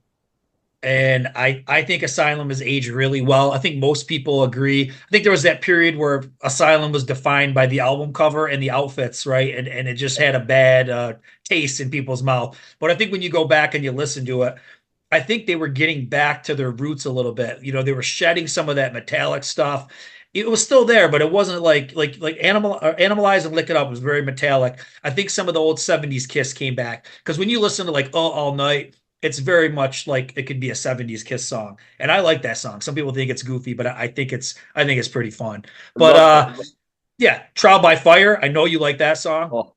And I think Asylum has aged really well. I think most people agree. I think there was that period where Asylum was defined by the album cover and the outfits, right? And it just had a bad taste in people's mouth. But I think when you go back and you listen to it, I think they were getting back to their roots a little bit. They were shedding some of that metallic stuff. It was still there, but it wasn't like Animalize and Lick It Up was very metallic. I think some of the old 70s Kiss came back because when you listen to like All Night, it's very much like it could be a 70s Kiss song. And I like that song. Some people think it's goofy, but I think it's pretty fun. But Love that. yeah, Trial by Fire. I know you like that song. Oh,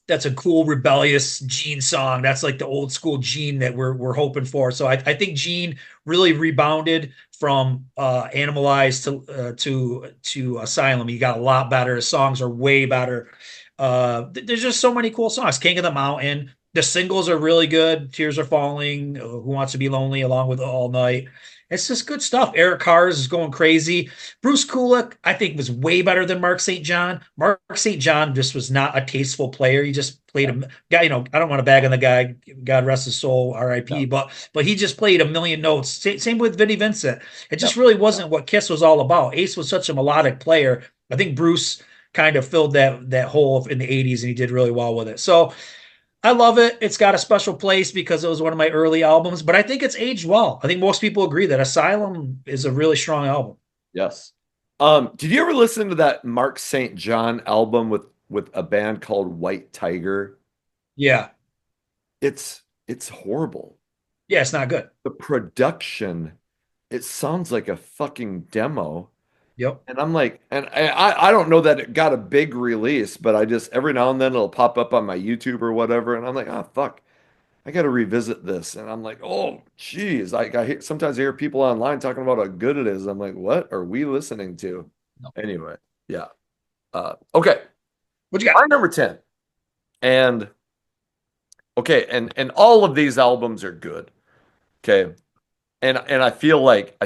That's a cool rebellious Gene song. That's like the old school Gene that we're hoping for. So I think Gene really rebounded from Animalized to Asylum. He got a lot better. His songs are way better. There's just so many cool songs. King of the Mountain. The singles are really good. Tears Are Falling. Who Wants to Be Lonely, along with All Night. It's just good stuff. Eric Cars is going crazy. Bruce Kulick, I think, was way better than Mark St. John. Mark St. John just was not a tasteful player. He just played a guy. I don't want to bag on the guy. God rest his soul, R.I.P. yeah, But he just played a million notes. Same with Vinnie Vincent. It yeah. just really wasn't what Kiss was all about. Ace was such a melodic player. I think Bruce kind of filled that hole in the '80s, and he did really well with it. So I love it. It's got a special place because it was one of my early albums, but I think it's aged well. I think most people agree that Asylum is a really strong album. Yes. Did you ever listen to that Mark St. John album with a band called White Tiger? Yeah. It's horrible. Yeah, it's not good. The production, it sounds like a fucking demo. Yep. And I'm like, and I don't know that it got a big release, but I just every now and then it'll pop up on my YouTube or whatever, and I'm like, oh fuck, I got to revisit this. And I'm like, oh geez, sometimes I hear people online talking about how good it is. I'm like, what are we listening to? No. Anyway, yeah. Okay, What you got? my number 10. And okay, and all of these albums are good. Okay. And I feel like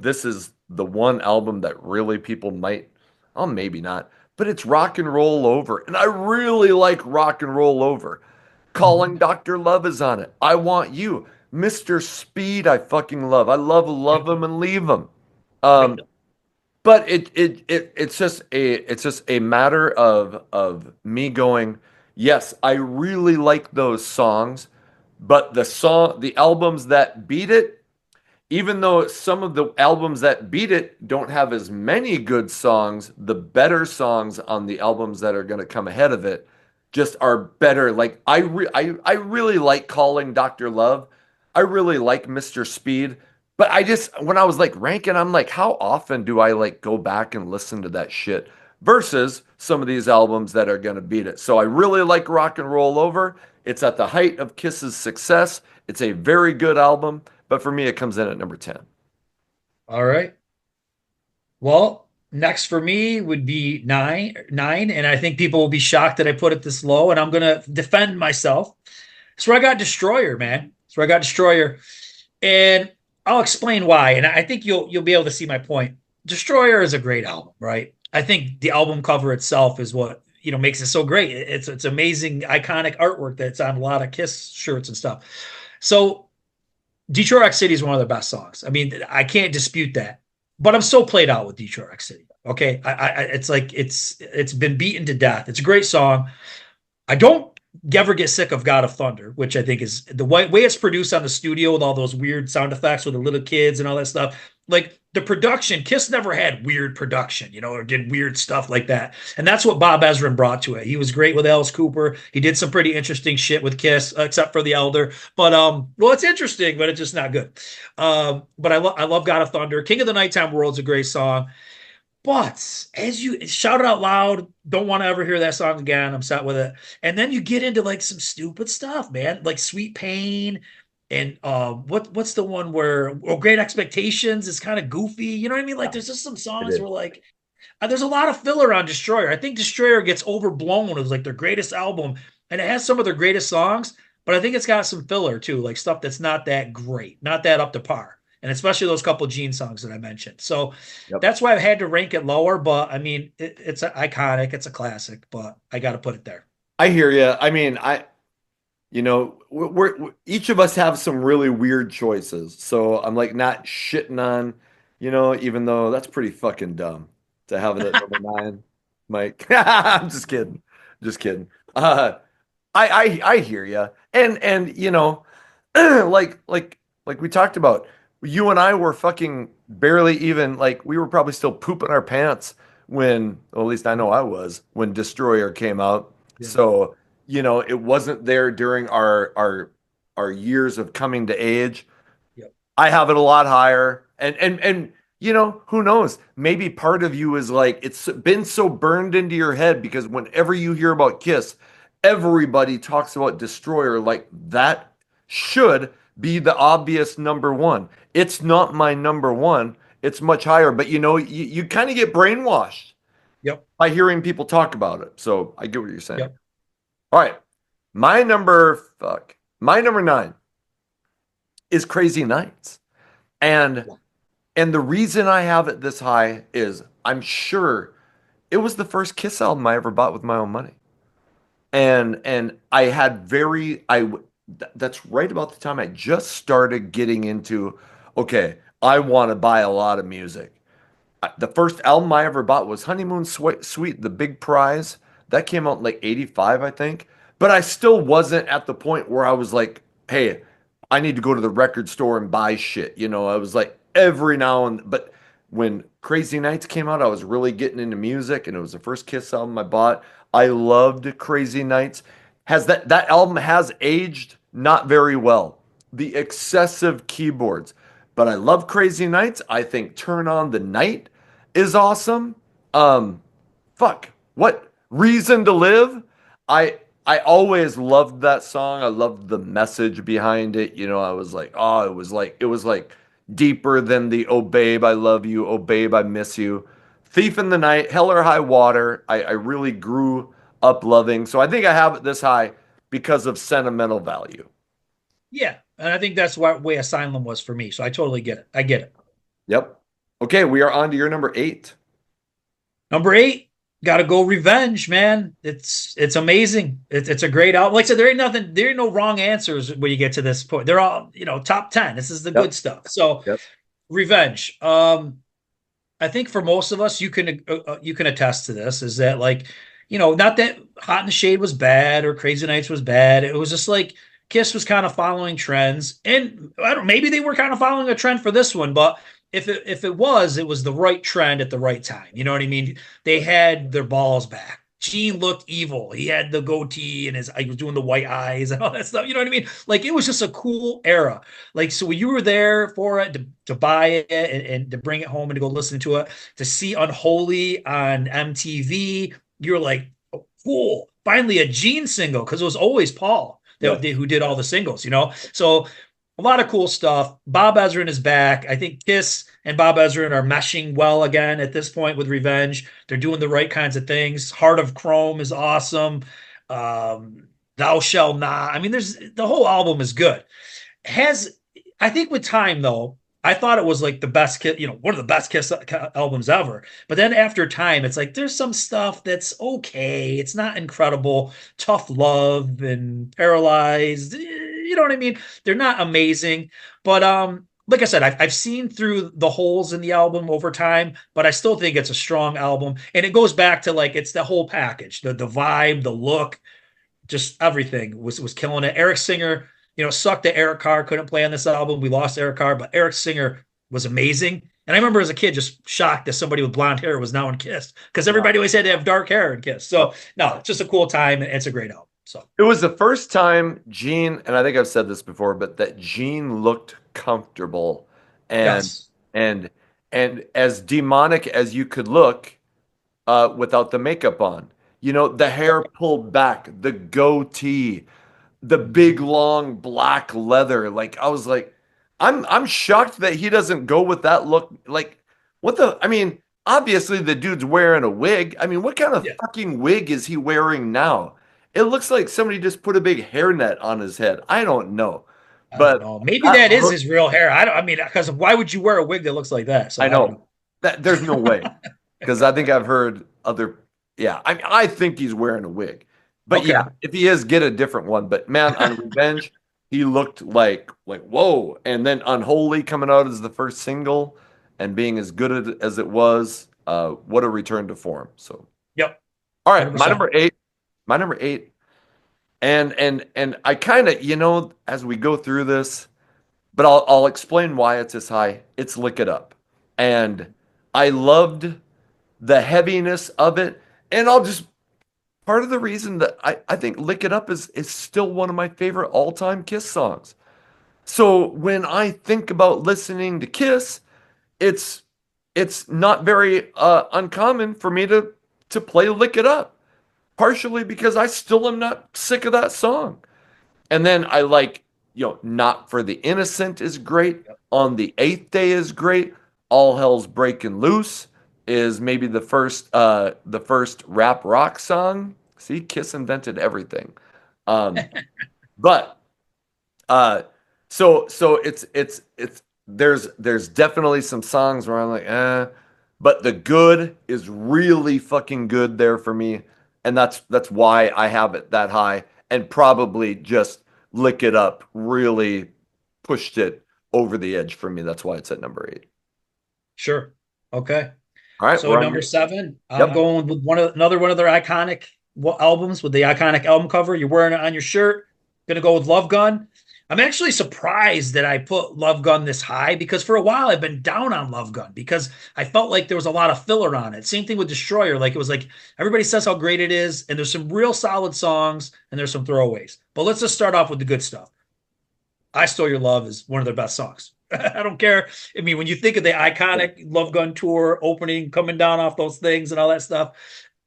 this is the one album that really people might, oh maybe not, but it's Rock and Roll Over. And I really like Rock and Roll Over. Mhm. Calling Dr. Love is on it. I Want You. Mr. Speed, I fucking love. I love him and leave him. Um, but it's just a matter of me going, yes, I really like those songs, but the albums that beat it, even though some of the albums that beat it don't have as many good songs, the better songs on the albums that are going to come ahead of it just are better. Like I really like Calling Dr. Love. I really like Mr. Speed. But I just when I was like ranking, I'm like, how often do I like go back and listen to that shit versus some of these albums that are going to beat it. So I really like Rock and Roll Over. It's at the height of Kiss's success. It's a very good album. But for me, it comes in at number 10. All right. Well, next for me would be nine, and I think people will be shocked that I put it this low, and I'm gonna defend myself. That's where I got Destroyer, man. That's where I got Destroyer, and I'll explain why. And I think you'll be able to see my point. Destroyer is a great album, right? I think the album cover itself is what makes it so great. It's amazing, iconic artwork that's on a lot of Kiss shirts and stuff. So Detroit Rock City is one of their best songs. I mean, I can't dispute that. But I'm so played out with Detroit Rock City. Okay, it's like it's been beaten to death. It's a great song. I don't ever get sick of God of Thunder, which I think is the way it's produced on the studio with all those weird sound effects with the little kids and all that stuff. Like the production, Kiss never had weird production, or did weird stuff like that. And that's what Bob Ezrin brought to it. He was great with Alice Cooper. He did some pretty interesting shit with Kiss, except for the Elder. But well, it's interesting, but it's just not good. But I love God of Thunder. King of the Nighttime World's a great song. But as you shout it out loud, don't want to ever hear that song again. I'm set with it. And then you get into like some stupid stuff, man, like Sweet Pain and what's the one where Great Expectations is kind of goofy. You know what I mean? Like there's just some songs where like there's a lot of filler on Destroyer. I think Destroyer gets overblown as like their greatest album, and it has some of their greatest songs, but I think it's got some filler too, like stuff that's not that great, not that up to par. And especially those couple Gene songs that I mentioned. So that's why I've had to rank it lower. But I mean, it's iconic, it's a classic, but I got to put it there. I hear you. I mean, we're each of us have some really weird choices. So I'm like not shitting on, even though that's pretty fucking dumb to have it at number nine, Mike. I'm just kidding. Just kidding. I hear you. And like we talked about, you and I were fucking barely even like we were probably still pooping our pants when, well, at least I know I was when Destroyer came out. Yeah. So, it wasn't there during our years of coming to age. Yep. I have it a lot higher. And who knows? Maybe part of you is like it's been so burned into your head because whenever you hear about Kiss, everybody talks about Destroyer like that should be the obvious number one. It's not my number one. It's much higher, but you kind of get brainwashed by hearing people talk about it. So I get what you're saying. Yep. All right. My number nine is Crazy Nights. And the reason I have it this high is I'm sure it was the first Kiss album I ever bought with my own money. And I had that's right about the time I just started getting into, okay, I want to buy a lot of music. The first album I ever bought was Honeymoon Suite, The Big Prize. That came out in like 85, I think. But I still wasn't at the point where I was like, hey, I need to go to the record store and buy shit. I was like every now and, but when Crazy Nights came out, I was really getting into music and it was the first Kiss album I bought. I loved Crazy Nights. That album has aged not very well. The excessive keyboards. But I love Crazy Nights. I think Turn On the Night is awesome. Fuck. What? Reason to Live? I always loved that song. I loved the message behind it. I was like, oh, it was like deeper than the "Oh Babe, I Love You, Oh Babe, I Miss You." Thief in the Night, Hell or High Water. I really grew up loving. So I think I have it this high because of sentimental value. Yeah. And I think that's what way Asylum was for me. So I totally get it. I get it. Yep. Okay, we are on to your number 8. Number 8, gotta go Revenge, man. It's amazing. It's a great album. Like I said, there ain't no wrong answers when you get to this point. They're all, top 10. This is the good stuff. So Revenge. I think for most of us, you can attest to this, is that like, not that Hot in the Shade was bad or Crazy Nights was bad. It was just like Kiss was kind of following trends, and maybe they were kind of following a trend for this one, but if it was the right trend at the right time. You know what I mean? They had their balls back. Gene looked evil. He had the goatee and he was doing the white eyes and all that stuff. You know what I mean? Like it was just a cool era. Like, so when you were there for it to buy it and to bring it home and to go listen to it, to see Unholy on MTV, you're like, oh, cool. Finally a Gene single, because it was always Paul who did all the singles, So a lot of cool stuff. Bob Ezrin is back. I think Kiss and Bob Ezrin are meshing well again at this point with Revenge. They're doing the right kinds of things. Heart of Chrome is awesome. Thou Shall Not. I mean, the whole album is good. I think with time though, I thought it was like the best Kiss, one of the best Kiss albums ever. But then after time, it's like there's some stuff that's okay. It's not incredible. Tough Love and Paralyzed, you know what I mean? They're not amazing, but like I said, I've seen through the holes in the album over time, but I still think it's a strong album. And it goes back to like it's the whole package, the vibe, the look, just everything was killing it. Eric Singer, sucked that Eric Carr couldn't play on this album. We lost Eric Carr, but Eric Singer was amazing. And I remember as a kid just shocked that somebody with blonde hair was now in Kiss because everybody always had to have dark hair in Kiss. So no, it's just a cool time and it's a great album. So It was the first time Gene, and I think I've said this before, but that Gene looked comfortable and yes, and and as demonic as you could look without the makeup on. You know, the hair pulled back, the goatee, the big long black leather. Like I was like, I'm shocked that he doesn't go with that look. Like, what the I mean, obviously the dude's wearing a wig. I mean, what kind of yeah. fucking wig is he wearing now? It looks like somebody just put a big hairnet on his head. I don't know. I don't But know. Maybe that that is look, his real hair. I don't. I mean, because why would you wear a wig that looks like that? So I I don't know know. that there's no way. Because I think I've heard other, yeah, I mean, I think he's wearing a wig. But Okay. yeah, if he is, get a different one. But man, on Revenge, he looked like whoa. And then Unholy coming out as the first single and being as good as it was, what a return to form. So, Yep. all right, 100%. my number eight, and I kind of, as we go through this, but I'll explain why it's this high. It's Lick It Up, and I loved the heaviness of it. And I'll just part of the reason that I think Lick It Up is still one of my favorite all-time Kiss songs. So when I think about listening to Kiss, it's it's not very uncommon for me to play Lick It Up, partially because I still am not sick of that song. And then I like, Not for the Innocent is great. On the Eighth Day is great. All Hell's Breaking Loose is maybe the first rap rock song. See, Kiss invented everything. Um, but uh, so it's there's definitely some songs where I'm like, but the good is really fucking good there for me, and that's why I have it that high, and probably just Lick It Up really pushed it over the edge for me. That's why it's at number eight. Sure. Okay. All right, So we're on number your. seven, I'm Yep. going with another one of their iconic albums with the iconic album cover. You're wearing it on your shirt. Gonna go with Love Gun. I'm actually surprised that I put Love Gun this high because for a while I've been down on Love Gun because I felt like there was a lot of filler on it. Same thing with Destroyer. Like it was like everybody says how great it is, and there's some real solid songs and there's some throwaways. But let's just start off with the good stuff. I Stole Your Love is one of their best songs. I don't care. I mean, when you think of the iconic Love Gun tour opening, coming down off those things and all that stuff,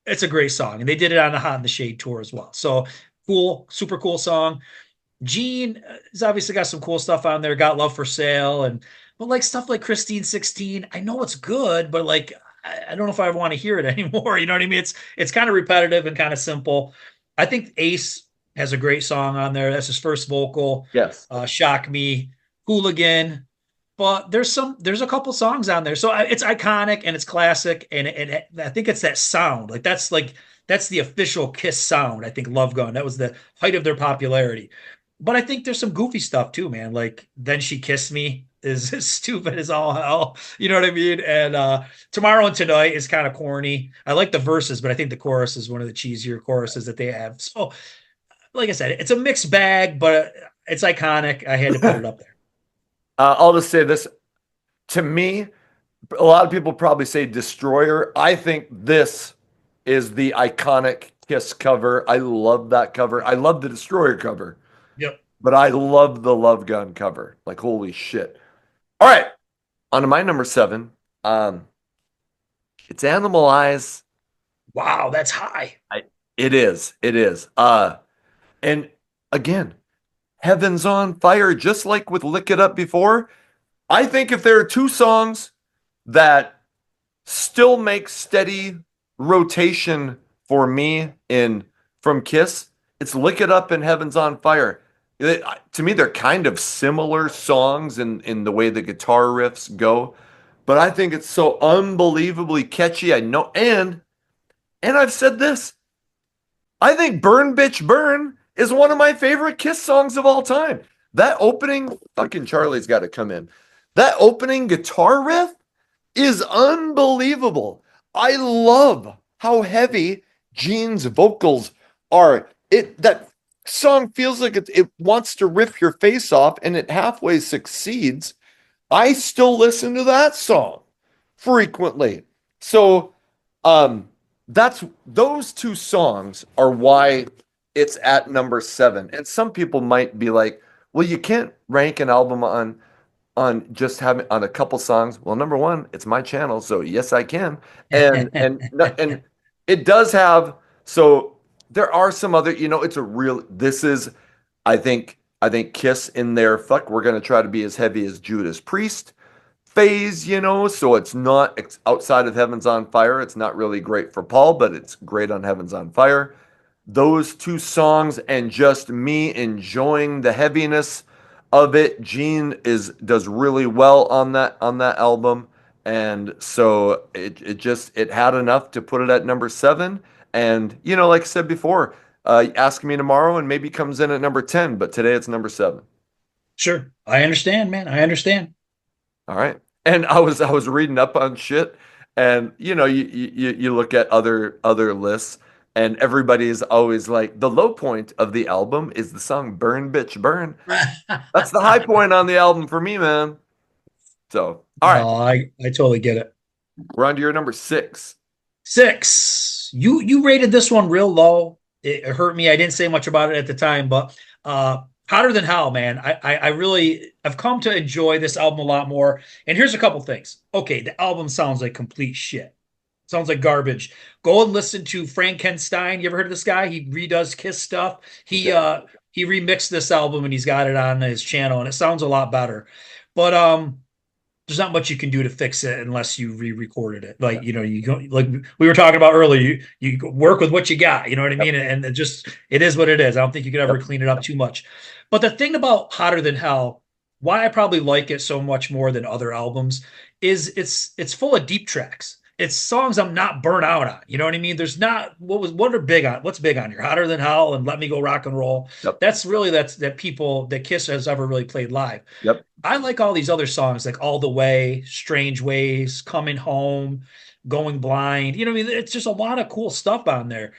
it's a great song. And they did it on the Hot in the Shade tour as well. So cool, super cool song. Gene has obviously got some cool stuff on there. Got Love for Sale, and but like stuff like Christine 16. I know it's good, but like I don't know if I want to hear it anymore. You know what I mean? It's kind of repetitive and kind of simple. I think Ace has a great song on there. That's his first vocal. Yes. Shock Me, Hooligan. But there's a couple songs on there, so it's iconic and it's classic, and I think it's that sound. That's the official Kiss sound. I think Love Gun. That was the height of their popularity. But I think there's some goofy stuff too, man. Like Then She Kissed Me is as stupid as all hell. You know what I mean? And Tomorrow and Tonight is kind of corny. I like the verses, but I think the chorus is one of the cheesier choruses that they have. So, like I said, it's a mixed bag, but it's iconic. I had to put it up there. I'll just say this. To me, a lot of people probably say Destroyer. I think this is the iconic Kiss cover. I love that cover. I love the Destroyer cover, Yep. but I love the Love Gun cover. Like, holy shit. All right, on to my number seven. It's Animal Eyes. Wow, that's high. It is. It is. And again, Heaven's on Fire, just like with Lick It Up before. I think if there are two songs that still make steady rotation for me in from Kiss, it's Lick It Up and Heaven's on Fire. To me, they're kind of similar songs in the way the guitar riffs go, but I think it's so unbelievably catchy. I know, and I've said this. I think "Burn Bitch Burn" is one of my favorite Kiss songs of all time. That opening, fucking Charlie's got to come in. That opening guitar riff is unbelievable. I love how heavy Gene's vocals are. That song feels like it wants to rip your face off, and it halfway succeeds. I still listen to that song frequently. So um that's those two songs are why it's at number 7. And some people might be like, well, you can't rank an album on just having on a couple songs. Well, number one, it's my channel, so yes, I can. And it does have, so there are some other, it's a real, this is, I think Kiss in their fuck, we're gonna try to be as heavy as Judas Priest phase, so it's not outside of Heaven's on Fire. It's not really great for Paul, but it's great on Heaven's on Fire. Those two songs and just me enjoying the heaviness of it. Gene does really well on that album, and so it had enough to put it at number 7. And like I said before, ask me tomorrow and maybe comes in at number 10, but today it's number 7. Sure. I understand, man. I understand. All right. And I was reading up on shit, and you look at other lists, and everybody is always like, the low point of the album is the song "Burn Bitch Burn." That's the high point on the album for me, man. So, all right, No, I totally get it. we're on to your number 6. 6. You rated this one real low. It hurt me. I didn't say much about it at the time, but Hotter Than Hell, man. I really I've come to enjoy this album a lot more. And here's a couple things. Okay, the album sounds like complete shit. Sounds like garbage. Go and listen to Frankenstein. You ever heard of this guy? He redoes Kiss stuff. He remixed this album and he's got it on his channel, and it sounds a lot better. But there's not much you can do to fix it unless you re-recorded it. Like, you go, like we were talking about earlier, you work with what you got, you know what I mean? And it is what it is. I don't think you could ever clean it up too much. But the thing about Hotter Than Hell, why I probably like it so much more than other albums, is it's full of deep tracks. It's songs I'm not burnt out on. You know what I mean? There's not what's big on here? Hotter Than Hell and Let Me Go Rock and Roll. Yep. That people that Kiss has ever really played live. Yep. I like all these other songs like All the Way, Strange Ways, Coming Home, Going Blind. You know what I mean? It's just a lot of cool stuff on there.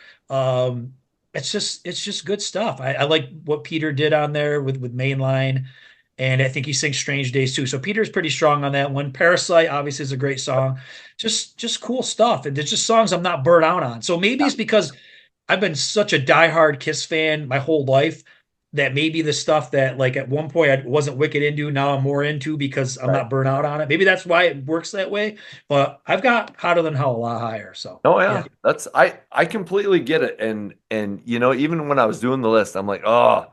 It's just good stuff. I like what Peter did on there with Mainline. And I think he sings Strange Days too. So Peter's pretty strong on that one. Parasite obviously is a great song. Just cool stuff. And there's just songs I'm not burnt out on. So maybe it's because I've been such a diehard Kiss fan my whole life that maybe the stuff that like at one point I wasn't wicked into, now I'm more into because I'm not burnt out on it. Maybe that's why it works that way. But I've got Hotter Than Hell a lot higher. So Oh yeah, that's I completely get it. And even when I was doing the list, I'm like, oh,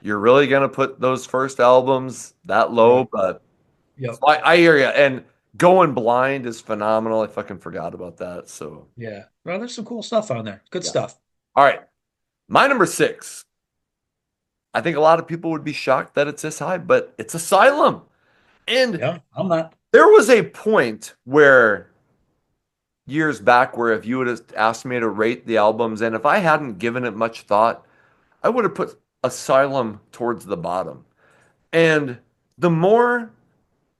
you're really gonna put those first albums that low? Right. But Yep. so I hear you. And Going Blind is phenomenal. I fucking forgot about that. So Yeah. Well, there's some cool stuff on there. Good yeah. stuff. All right, my number 6. I think a lot of people would be shocked that it's this high, but it's Asylum. And Yeah, I'm not. there was a point where years back where if you would have asked me to rate the albums, and if I hadn't given it much thought, I would have put Asylum towards the bottom. And the more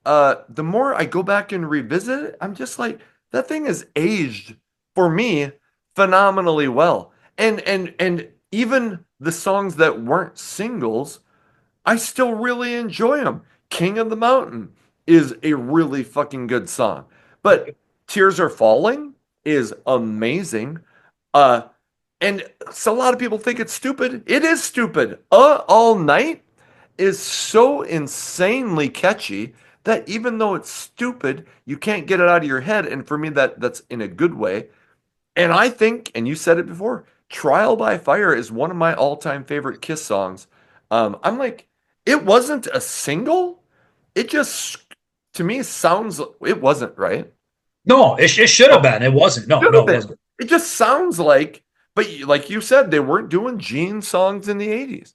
the more I go back and revisit it, I'm just like, that thing has aged for me phenomenally well. And even the songs that weren't singles, I still really enjoy them. King of the Mountain is a really fucking good song. But Tears Are Falling is amazing. Uh and so a lot of people think it's stupid. It is stupid. All Night is so insanely catchy that even though it's stupid, you can't get it out of your head. And for me, that's in a good way. And I think, and you said it before, Trial by Fire is one of my all-time favorite Kiss songs. I'm like, it wasn't a single. It just, to me, sounds, it wasn't, right? No, it should have been. It wasn't. No, Should no, have it been. wasn't. It just sounds like, but like you said, they weren't doing Gene songs in the 80s.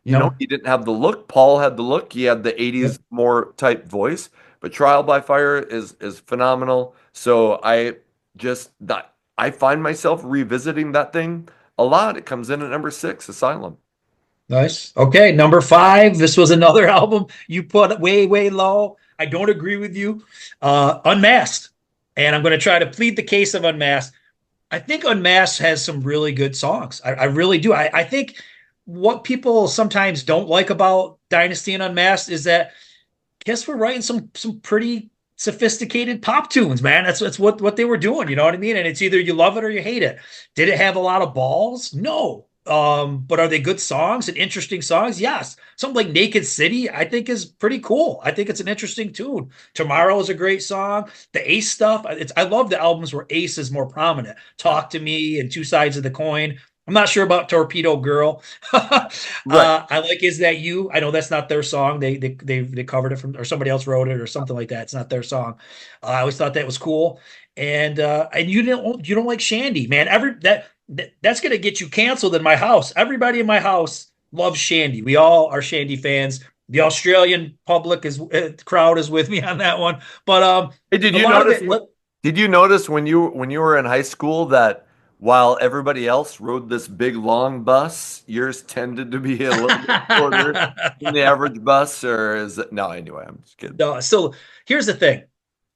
You know, No. he didn't have the look. Paul had the look. He had the 80s Yep. more type voice. But Trial by Fire is phenomenal. So I find myself revisiting that thing a lot. It comes in at number 6, Asylum. Nice. Okay, number 5. This was another album you put way, way low. I don't agree with you. Unmasked. And I'm going to try to plead the case of Unmasked. I think Unmasked has some really good songs. I really do. I think what people sometimes don't like about Dynasty and Unmasked is that Kiss were writing some pretty sophisticated pop tunes, man. That's what they were doing. You know what I mean? And it's either you love it or you hate it. Did it have a lot of balls? No. But are they good songs and interesting songs? Yes. Something like Naked City, I think is pretty cool. I think it's an interesting tune. Tomorrow is a great song. The Ace stuff, I love the albums where Ace is more prominent. Talk to Me and Two Sides of the Coin. I'm not sure about Torpedo Girl. Right. I like Is That You? I know that's not their song. They covered it from, or somebody else wrote it or something like that. It's not their song. I always thought that was cool. And you don't like Shandy, man. That's gonna get you canceled in my house. Everybody in my house loves Shandy. We all are Shandy fans. The Australian public is crowd is with me on that one. But Hey, a lot of it. did you notice when you were in high school that while everybody else rode this big long bus, yours tended to be a little bit shorter than the average bus, or is it no, anyway, I'm just kidding. No, so here's the thing.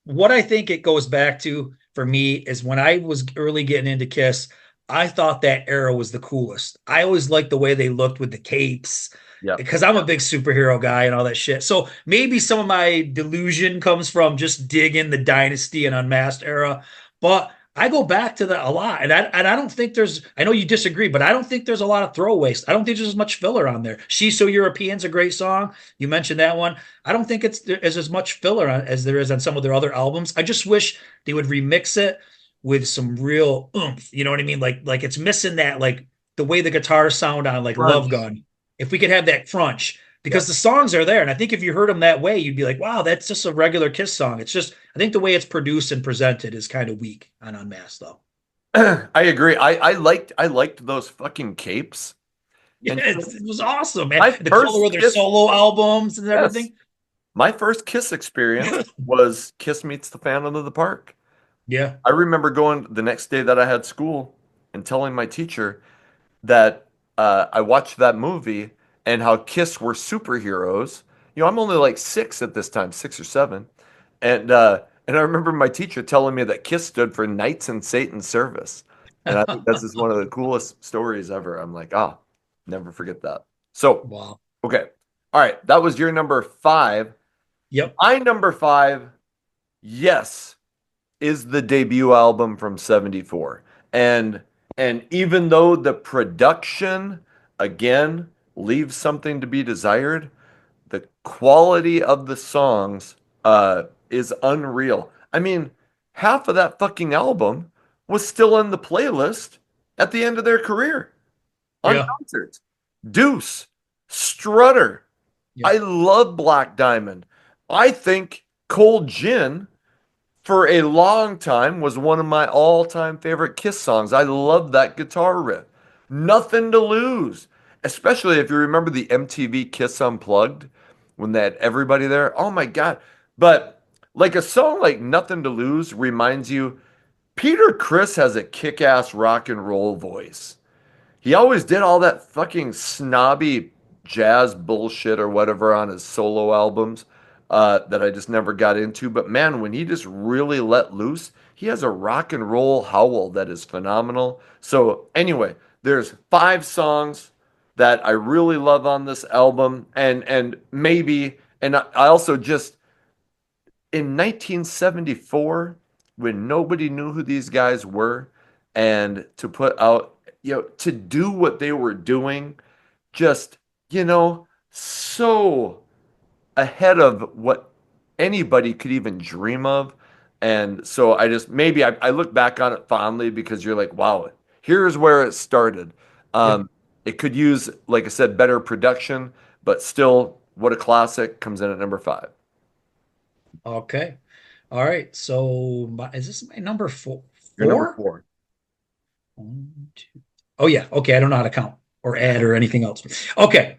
What I think it goes back to for me is when I was early getting into Kiss, I thought that era was the coolest. I always liked the way they looked with the capes Yeah. because I'm a big superhero guy and all that shit. So maybe some of my delusion comes from just digging the Dynasty and Unmasked era, but I go back to that a lot. And I don't think there's, I know you disagree, but I don't think there's a lot of throwaways. I don't think there's as much filler on there. She's So European's a great song. You mentioned that one. I don't think it's as much filler as there is on some of their other albums. I just wish they would remix it with some real oomph. You know what I mean? Like it's missing that, like the way the guitars sound on like Love Crunch. Gun. If we could have that crunch, Yeah. because the songs are there, and I think if you heard them that way, you'd be like, wow, that's just a regular Kiss song. It's just I think the way it's produced and presented is kind of weak on Unmasked though. I agree. I liked those fucking capes. Yeah, And it was awesome, man. my The color first of their Kiss, solo albums and yes, everything. my first Kiss experience was Kiss Meets the Phantom of the Park. Yeah. I remember going the next day that I had school and telling my teacher that I watched that movie and how Kiss were superheroes. You know, I'm only like 6 at this time, 6 or 7, and I remember my teacher telling me that Kiss stood for Knights in Satan's Service, and I think that's just one of the coolest stories ever. I'm like, ah, never forget that. So, Wow. okay, all right, that was your number 5. Yep. My number 5, yes, is the debut album from '74. And even though the production again leaves something to be desired, the quality of the songs is unreal. I mean, half of that fucking album was still in the playlist at the end of their career on Yeah. concerts. Deuce, Strutter. Yeah. I love Black Diamond. I think Cold Gin for a long time was one of my all-time favorite Kiss songs. I love that guitar riff. Nothing to Lose, especially if you remember the MTV Kiss Unplugged when they had everybody there. Oh my God. But like a song like Nothing to Lose reminds you Peter Criss has a kick-ass rock and roll voice. He always did all that fucking snobby jazz bullshit or whatever on his solo albums that I just never got into. But man, when he just really let loose, he has a rock and roll howl that is phenomenal. So anyway, there's 5 songs that I really love on this album, and maybe, and I also just in 1974 when nobody knew who these guys were, and to put out, to do what they were doing, just, so ahead of what anybody could even dream of. And so I just, maybe I look back on it fondly because you're like, wow, here's where it started. Yep. It could use, like I said, better production, but still, what a classic, comes in at number 5. Okay. All right. So is this my number four? You're number Four? 4. One, two. Oh yeah. Okay. I don't know how to count or add or anything else. Okay.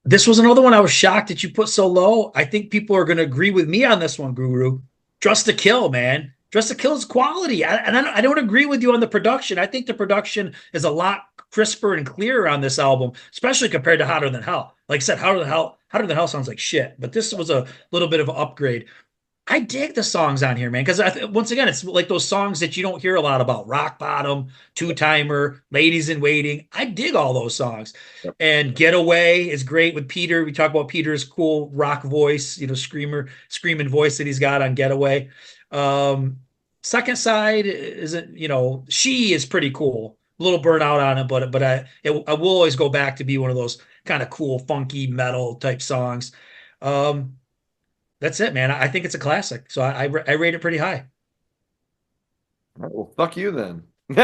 This was another one I was shocked that you put so low. I think people are going to agree with me on this one, Guru. Dress to Kill, man. Dress to Kill is quality. I don't agree with you on the production. I think the production is a lot crisper and clearer on this album, especially compared to Hotter Than Hell. Like I said, Hotter Than Hell sounds like shit, but this was a little bit of an upgrade. I dig the songs on here, man, because once again, it's like those songs that you don't hear a lot about. Rock Bottom, Two Timer, Ladies in Waiting. I dig all those songs. Yep. And Getaway is great with Peter. We talk about Peter's cool rock voice, screaming voice that he's got on Getaway. Um, Second Side isn't, She is pretty cool. A little burnout on it, I will always go back to be one of those kind of cool, funky metal type songs. Um, that's it, man. I think it's a classic. So I rate it pretty high. All right, well, fuck you then. Put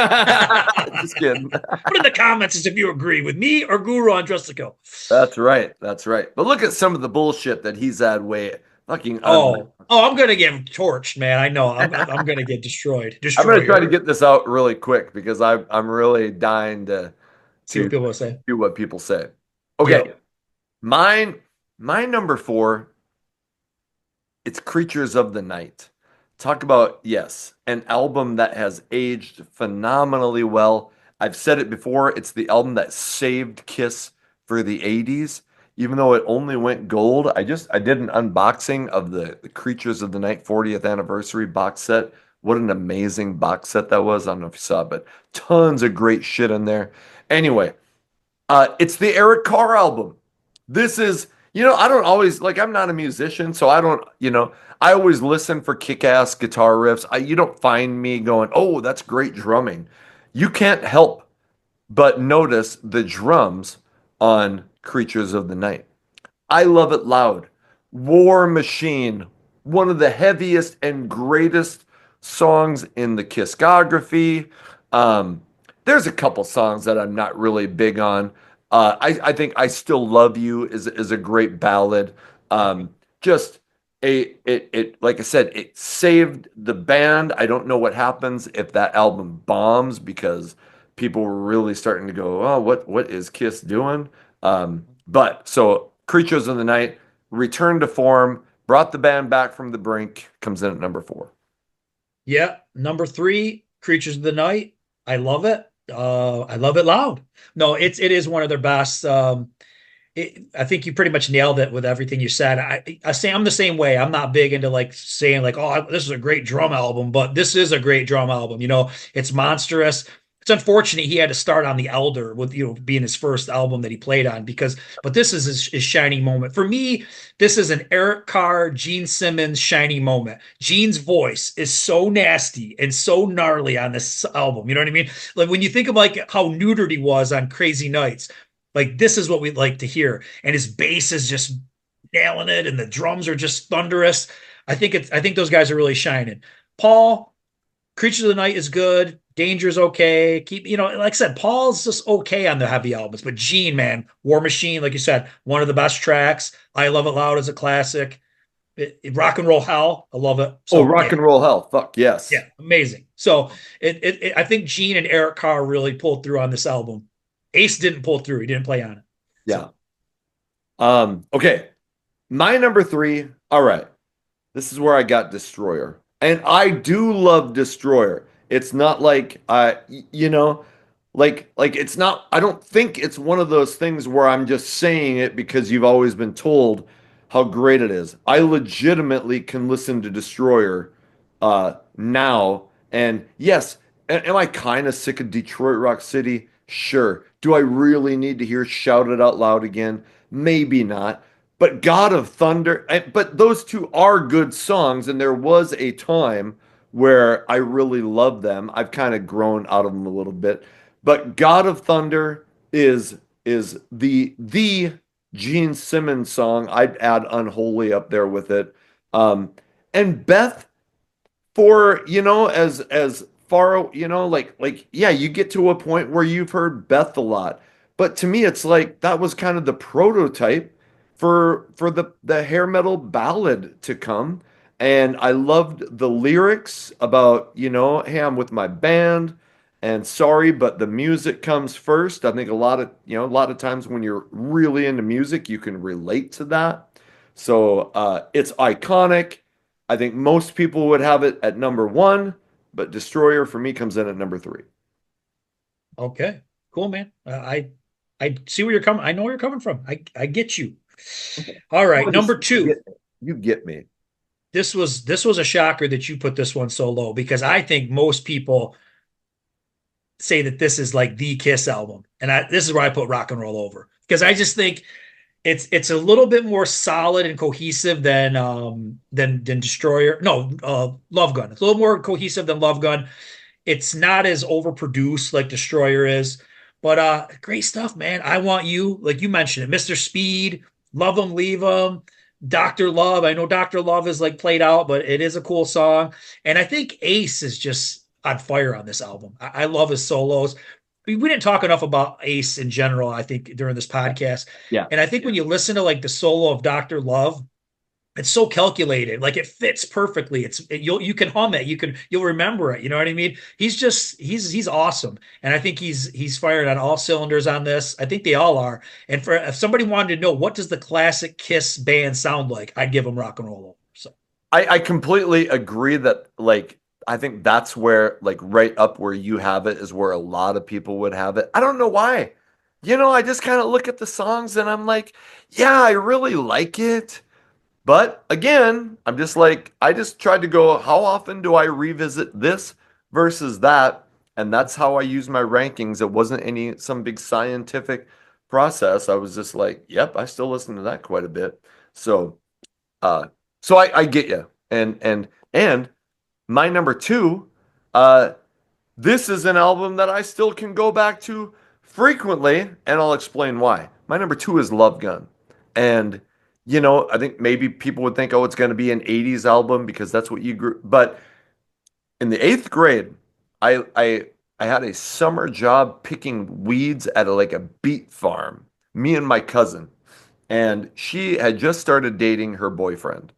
Just kidding. in the comments as if you agree with me or Guru on Dress to Kill. That's right. That's right. But look at some of the bullshit that he's had way fucking I'm gonna get torched, man. I know. I'm gonna get destroyed. I'm gonna try to Destroyer. get this out really quick because I'm really dying See what to people will say. do what people say. Okay, Yep. mine my number four, it's Creatures of the Night. Talk about, yes, an album that has aged phenomenally well. I've said it before, it's the album that saved Kiss for the 80s. Even though it only went gold, I did an unboxing of the Creatures of the Night 40th anniversary box set. What an amazing box set that was. I don't know if you saw it, but tons of great shit in there. Anyway, it's the Eric Carr album. This is, I don't always like, I'm not a musician, so I don't, I always listen for kick-ass guitar riffs. You don't find me going, oh, that's great drumming. You can't help but notice the drums on Creatures of the Night. I Love It Loud, War Machine, one of the heaviest and greatest songs in the Discography. Um, there's a couple songs that I'm not really big on. I think I Still Love You is a great ballad. Just like I said, it saved the band. I don't know what happens if that album bombs because people were really starting to go, oh, what is Kiss doing? But so Creatures of the Night returned to form, brought the band back from the brink, comes in at number four. Yeah. Number three, Creatures of the Night. I love it. I love it loud. No, it is one of their best. I think you pretty much nailed it with everything you said. I'm the same way. I'm not big into like saying like, oh, this is a great drum album, but this is a great drum album. It's monstrous. It's unfortunate he had to start on The Elder with being his first album that he played on but this is his shining moment. For me, this is an Eric Carr, Gene Simmons shining moment. Gene's voice is so nasty and so gnarly on this album. You know what I mean? Like when you think of like how neutered he was on Crazy Nights, like this is what we'd like to hear. And his bass is just nailing it, and the drums are just thunderous. I think those guys are really shining. Paul, Creatures of the Night is good. Danger's okay. Like I said, Paul's just okay on the heavy albums, but Gene, man, War Machine, like you said, one of the best tracks. I Love It Loud is a classic. Rock and Roll Hell, I love it. Oh, So Rock and Roll Hell. Fuck yes. yeah, amazing. So I think Gene and Eric Carr really pulled through on this album. Ace didn't pull through; he didn't play on it. Yeah. So Okay. My number three. All right. This is where I got Destroyer. And I do love Destroyer. It's not like like it's not, I don't think it's one of those things where I'm just saying it because you've always been told how great it is. I legitimately can listen to Destroyer now. And yes, am I kind of sick of Detroit Rock City? Sure. Do I really need to hear Shout It Out Loud again? Maybe not. But God of Thunder, but those two are good songs, and there was a time where I really loved them. I've kind of grown out of them a little bit. But God of Thunder is the Gene Simmons song. I'd add Unholy up there with it. And Beth, for as far, like yeah, you get to a point where you've heard Beth a lot, but to me it's like that was kind of the prototype for the hair metal ballad to come. And I loved the lyrics about, hey, I'm with my band And sorry, but the music comes first. I think a lot of times when you're really into music, you can relate to that. So it's iconic. I think most people would have it at number one, but Destroyer for me comes in at number three. Okay, cool, man. I see where you're coming. I know where you're coming from. I get you. All right, Well, just number two. you get me. This was a shocker that you put this one so low because I think most people say that this is like the Kiss album, and this is where I put Rock and Roll Over because I just think it's a little bit more solid and cohesive than Destroyer. No, Love Gun. It's a little more cohesive than Love Gun. It's not as overproduced like Destroyer is, but great stuff, man. I Want You, like you mentioned it, Mr. Speed, Love Them, Leave Them, Dr. Love. I know Dr. Love is like played out, but it is a cool song. And I think Ace is just on fire on this album. I love his solos. We didn't talk enough about Ace in general, I think, during this podcast. Yeah. And I think when you listen to like the solo of Dr. Love, it's so calculated, like it fits perfectly. You can hum it, you'll remember it. You know what I mean? He's awesome, and I think he's fired on all cylinders on this. I think they all are. And for if somebody wanted to know what does the classic Kiss band sound like, I'd give them Rock and Roll Over. So I completely agree that like I think that's where like right up where you have it is where a lot of people would have it. I don't know why. I just kind of look at the songs and I'm like, yeah, I really like it. But again, I'm just like, I just tried to go, how often do I revisit this versus that? And that's how I use my rankings. It wasn't some big scientific process. I was just like, yep, I still listen to that quite a bit. So uh I get you. And my number two, uh this is an album that I still can go back to frequently, and I'll explain why. My number two is Love Gun. And, I think maybe people would think, oh, it's going to be an 80s album because that's what you grew. But in the eighth grade, I had a summer job picking weeds at like a beet farm, me and my cousin. And she had just started dating her boyfriend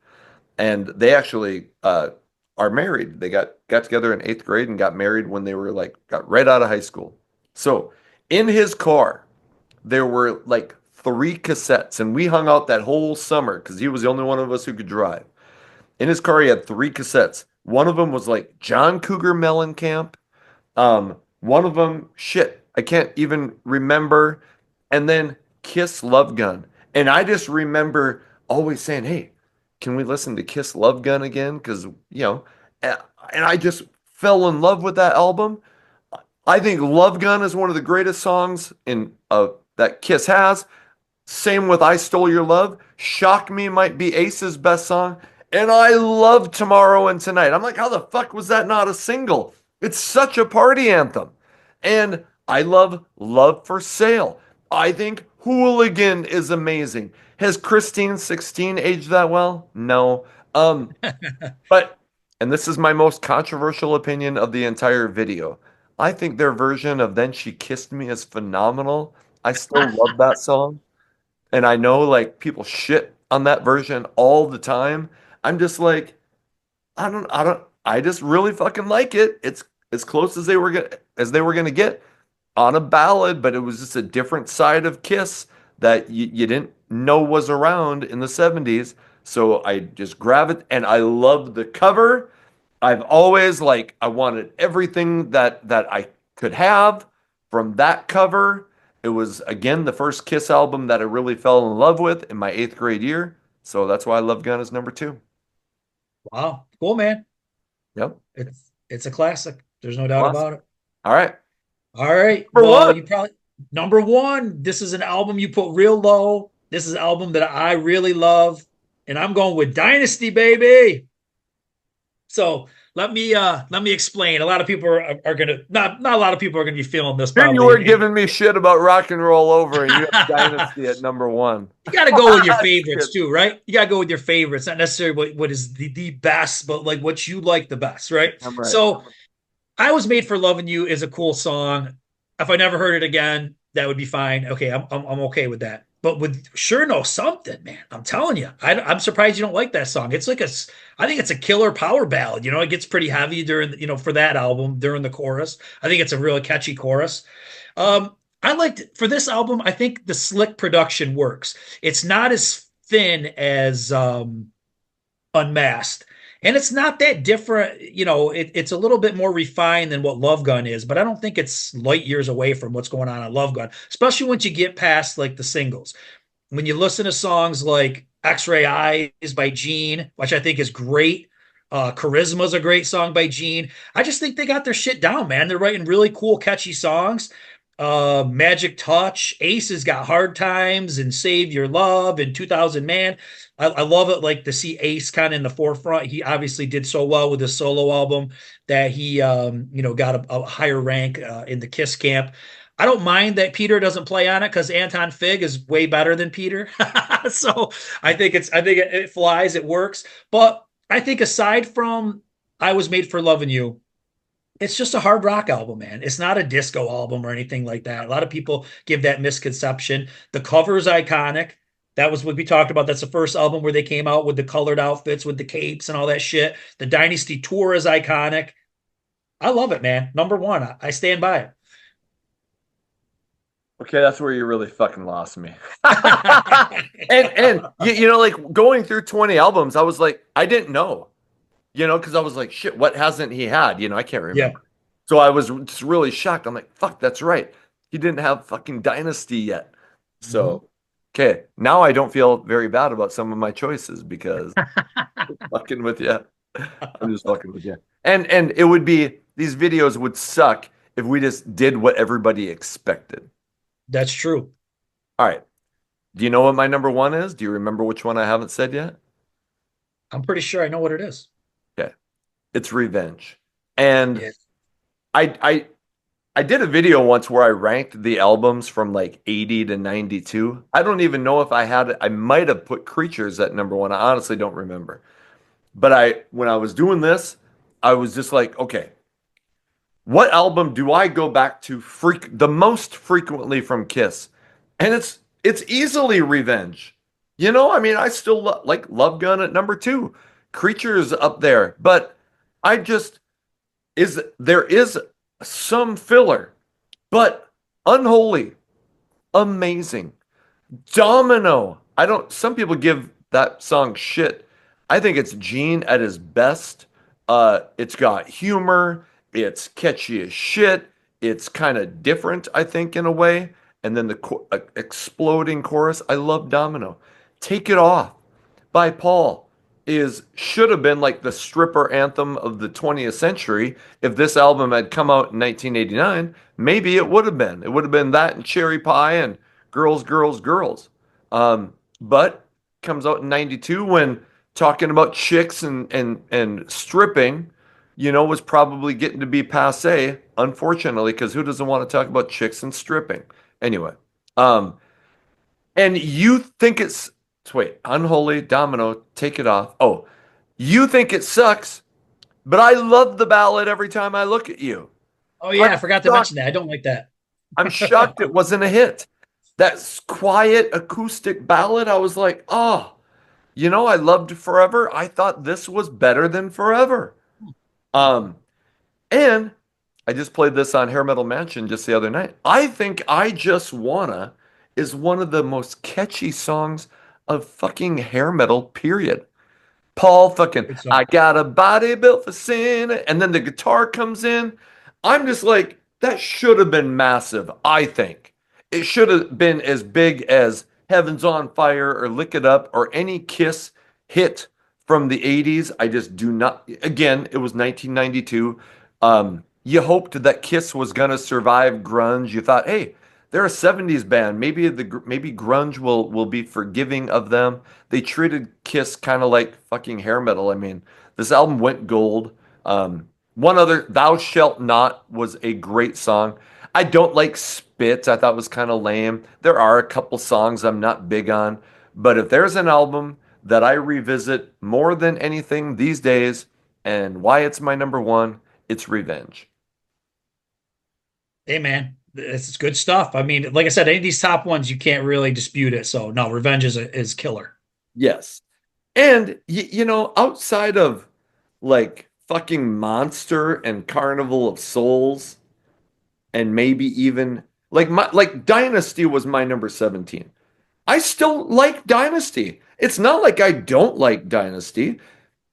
and they actually are married. They got together in eighth grade and got married when they were like got right out of high school. So in his car, there were like three cassettes, and we hung out that whole summer because he was the only one of us who could drive. In his car, he had three cassettes. One of them was like John Cougar Mellencamp. One of them, shit, I can't even remember. And then Kiss Love Gun. And I just remember always saying, hey, can we listen to Kiss Love Gun again? Because, and I just fell in love with that album. I think Love Gun is one of the greatest songs in that Kiss has. Same with I Stole Your Love. Shock Me might be Ace's best song. And I love Tomorrow and Tonight. I'm like, how the fuck was that not a single? It's such a party anthem. And I love Love for Sale. I think Hooligan is amazing. Has Christine 16 aged that well? No. But, and this is my most controversial opinion of the entire video. I think their version of Then She Kissed Me is phenomenal. I still love that song. And I know like people shit on that version all the time. I'm just like, I just really fucking like it. It's as close as they were gonna get on a ballad, but it was just a different side of Kiss that you didn't know was around in the 70s. So I just grab it and I love the cover. I've always like I wanted everything that I could have from that cover. It was again the first Kiss album that I really fell in love with in my eighth grade year. So that's why I love Gun is number two. wow, cool, man. Yep. It's a classic. There's no doubt Awesome. about it. All right. All right. Number Well, one. you probably number one. This is an album you put real low. This is an album that I really love, and I'm going with Dynasty, baby. So let me explain. A lot of people are gonna not a lot of people are gonna be feeling this Here you probably. were giving me shit about Rock and Roll Over, and you have Dynasty at number one. You got to go with your favorites too, right? You got to go with your favorites, not necessarily what is the best, but like what you like the best, right? I'm right. So I Was Made for Loving You is a cool song. If I never heard it again, that would be fine. Okay, I'm okay with that. but with Sure Know Something, man, I'm telling you, I'm surprised you don't like that song. It's like I think it's a killer power ballad. You know, it gets pretty heavy during, for that album during the chorus. I think it's a really catchy chorus. I liked for this album. I think the slick production works. It's not as thin as Unmasked. And it's not that different, it's a little bit more refined than what Love Gun is, but I don't think it's light years away from what's going on Love Gun, especially once you get past like the singles. When you listen to songs like X-Ray Eyes by Gene, which I think is great. Charisma's a great song by Gene. I just think they got their shit down, man. They're writing really cool, catchy songs. Magic Touch, Ace has got Hard Times and Save Your Love and 2000 Man. I love it, like to see Ace kind of in the forefront. He obviously did so well with his solo album that he got a higher rank in the Kiss camp. I don't mind that Peter doesn't play on it because Anton Fig is way better than Peter. So I think it flies, it works. But I think aside from I Was Made for Loving You, it's just a hard rock album, man. It's not a disco album or anything like that. A lot of people give that misconception. The cover is iconic. That was what we talked about. That's the first album where they came out with the colored outfits, with the capes and all that shit. The Dynasty tour is iconic. I love it, man. Number one. I stand by it. Okay, that's where you really fucking lost me. And like going through 20 albums, I was like, I didn't know, because I was like, shit, what hasn't he had? I can't Yeah. remember. So I was just really shocked. I'm like, fuck, that's right. He didn't have fucking Dynasty yet. So, okay, now I don't feel very bad about some of my choices because I'm fucking with you. I'm just fucking with you. And it would be, these videos would suck if we just did what everybody expected. That's true. All right. Do you know what my number one is? Do you remember which one I haven't said yet? I'm pretty sure I know what it is. Okay. It's Revenge. And Yeah. I did a video once where I ranked the albums from like 80 to 92. I don't even know if I had it. I might have put Creatures at number one. I honestly don't remember. But when I was doing this, I was just like, okay, what album do I go back to the most frequently from Kiss? And it's easily Revenge. I mean, I still like Love Gun at number two. Creatures up there, but I just there is some filler, but Unholy, amazing. Domino. I don't Some people give that song shit. I think it's Gene at his best. It's got humor, it's catchy as shit. It's kind of different, I think, in a way. And then the exploding chorus. I love Domino. Take It Off by Paul should have been like the stripper anthem of the 20th century. If this album had come out in 1989, maybe it would have been. It would have been that and Cherry Pie and Girls, Girls, Girls. But comes out in 92 when talking about chicks and stripping, was probably getting to be passe, unfortunately, because who doesn't want to talk about chicks and stripping? Anyway, and you think wait, Unholy, Domino, Take It Off. Oh, you think it sucks, but I love the ballad Every Time I Look at You. Oh yeah, I'm I forgot to shocked. mention that. I don't like that. I'm shocked it wasn't a hit. That quiet acoustic ballad, I was like, oh, I loved Forever. I thought this was better than Forever. Um, and I just played this on Hair Metal Mansion just the other night. I think I Just Wanna is one of the most catchy songs of fucking hair metal, period. Paul fucking, Good song. I got a body built for sin. And then the guitar comes in. I'm just like, that should have been massive, I think. It should have been as big as Heaven's on Fire or Lick It Up or any Kiss hit from the 80s. I just do not. Again, it was 1992. You hoped that Kiss was going to survive grunge. You thought, hey, they're a 70s band. Maybe grunge will be forgiving of them. They treated Kiss kind of like fucking hair metal. I mean, this album went gold. One other, Thou Shalt Not, was a great song. I don't like Spit. I thought was kind of lame. There are a couple songs I'm not big on, but if there's an album that I revisit more than anything these days, and why it's my number one, it's Revenge. Hey man, it's good stuff. I mean, like I said, any of these top ones, you can't really dispute it. So no, Revenge is killer. Yes. And you know, outside of like fucking Monster and Carnival of Souls and maybe even like Dynasty was my number 17. I still like Dynasty. It's not like I don't like Dynasty.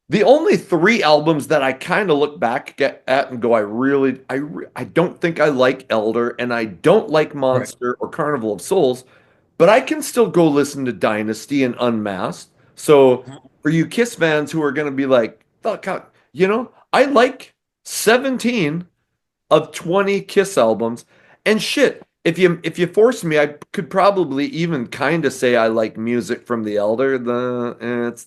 The only three albums that I kind of look back at and go, I don't think I like Elder and I don't like Right. Monster or Carnival of Souls, but I can still go listen to Dynasty and Unmasked. So for you Kiss fans who are going to be like, fuck, you know, I like 17 of 20 Kiss albums. And shit, if you force me, I could probably even kind of say I like music from The Elder.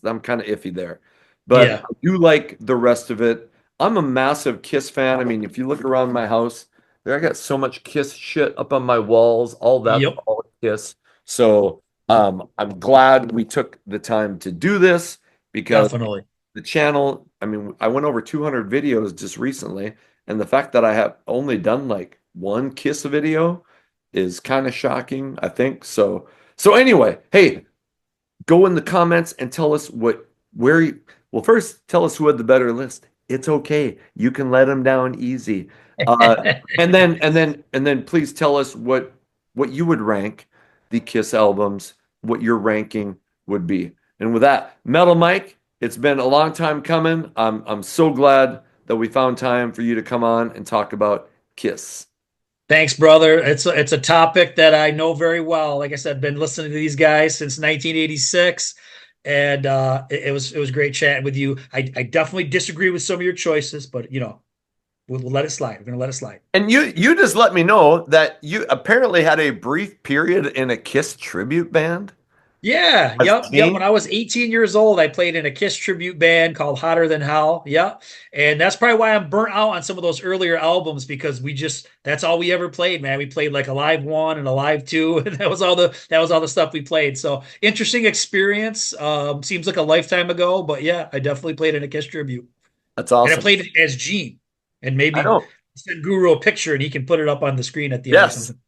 I'm kind of iffy there. But Yeah. I do like the rest of it. I'm a massive Kiss fan. I mean, if you look around my house, there I got so much Kiss shit up on my walls. All that's Yep. all Kiss. So I'm glad we took the time to do this because Definitely. the channel, I mean, I went over 200 videos just recently, and the fact that I have only done like one Kiss video is kind of shocking, I think. So anyway, hey, go in the comments and tell us where you, well, first tell us who had the better list. It's okay. You can let them down easy. And then please tell us what you would rank the Kiss albums, what your ranking would be. And with that, Metal Mike, it's been a long time coming. I'm so glad that we found time for you to come on and talk about Kiss. Thanks, brother. It's a topic that I know very well. Like I said, been listening to these guys since 1986, and it was great chatting with you. I definitely disagree with some of your choices, but we'll let it slide. We're gonna let it slide. And you just let me know that you apparently had a brief period in a Kiss tribute band Yeah, as a yep. When teen. I was 18 years old, I played in a Kiss tribute band called Hotter Than Hell. Yep. And that's probably why I'm burnt out on some of those earlier albums because that's all we ever played, man. We played like a live one and a live two, and that was all the stuff we played. So interesting experience. Seems like a lifetime ago, but yeah, I definitely played in a Kiss tribute. That's And I awesome. played as Gene. And I maybe know. send Guru a picture and he can put it up on the screen at the end or Yes, something.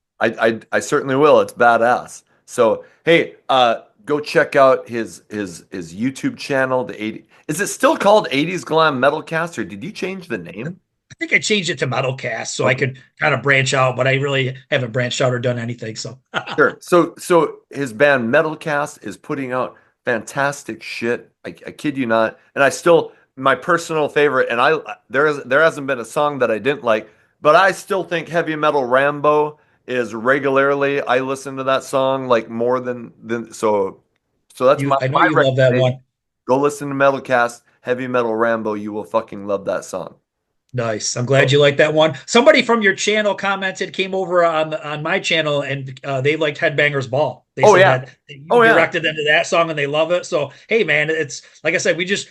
I certainly will. It's badass. So hey, go check out his YouTube channel. The 80, is it still called 80s Glam Metalcast, or did you change the name? I think I changed it to Metalcast so I Okay. could kind of branch out, but I really haven't branched out or done anything. So Sure. So his band Metalcast is putting out fantastic shit. I kid you not. And I still my personal favorite, and there hasn't been a song that I didn't like, but I still think Heavy Metal Rambo is regularly I listen to that song like more than so that's I know my you love that recommendation. one. Go listen to Metalcast, Heavy Metal Rambo. You will fucking love that song. Nice. I'm glad So, you like that one. Somebody from your channel commented, came over on my channel, and they liked Headbangers Ball. They oh said yeah. that you Oh yeah. directed them to that song and they love it. So hey, man, it's like I said, we just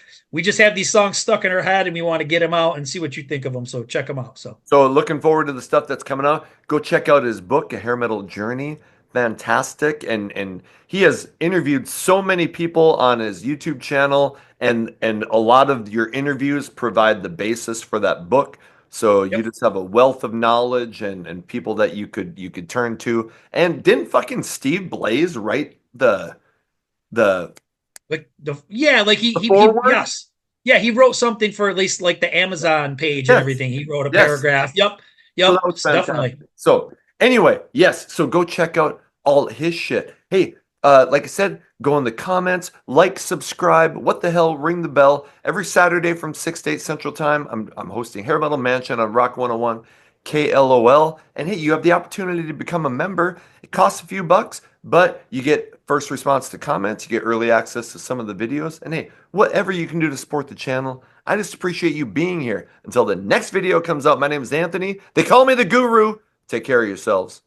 have these songs stuck in our head and we want to get them out and see what you think of them. So check them out. So So looking forward to the stuff that's coming out. Go check out his book, A Hair Metal Journey. Fantastic. And he has interviewed so many people on his YouTube channel, and a lot of your interviews provide the basis for that book. So you yep, just have a wealth of knowledge and people that you could turn to. And didn't fucking Steve Blaze write the like the he foreword? yes. Yeah, he wrote something for at least like the Amazon page and Yes. everything. He wrote a Yes. paragraph. Yep. So Yep. that was Definitely. fantastic. So anyway, yes. So go check out all his shit. Hey, like I said, go in the comments, like, subscribe. What the hell? Ring the bell. Every Saturday from 6 to 8 Central Time, I'm hosting Hair Metal Mansion on Rock 101 KLOL. And hey, you have the opportunity to become a member. It costs a few bucks, but you get first response to comments, you get early access to some of the videos, and hey, whatever you can do to support the channel. I just appreciate you being here. Until the next video comes out, my name is Anthony. They call me the Guru. Take care of yourselves.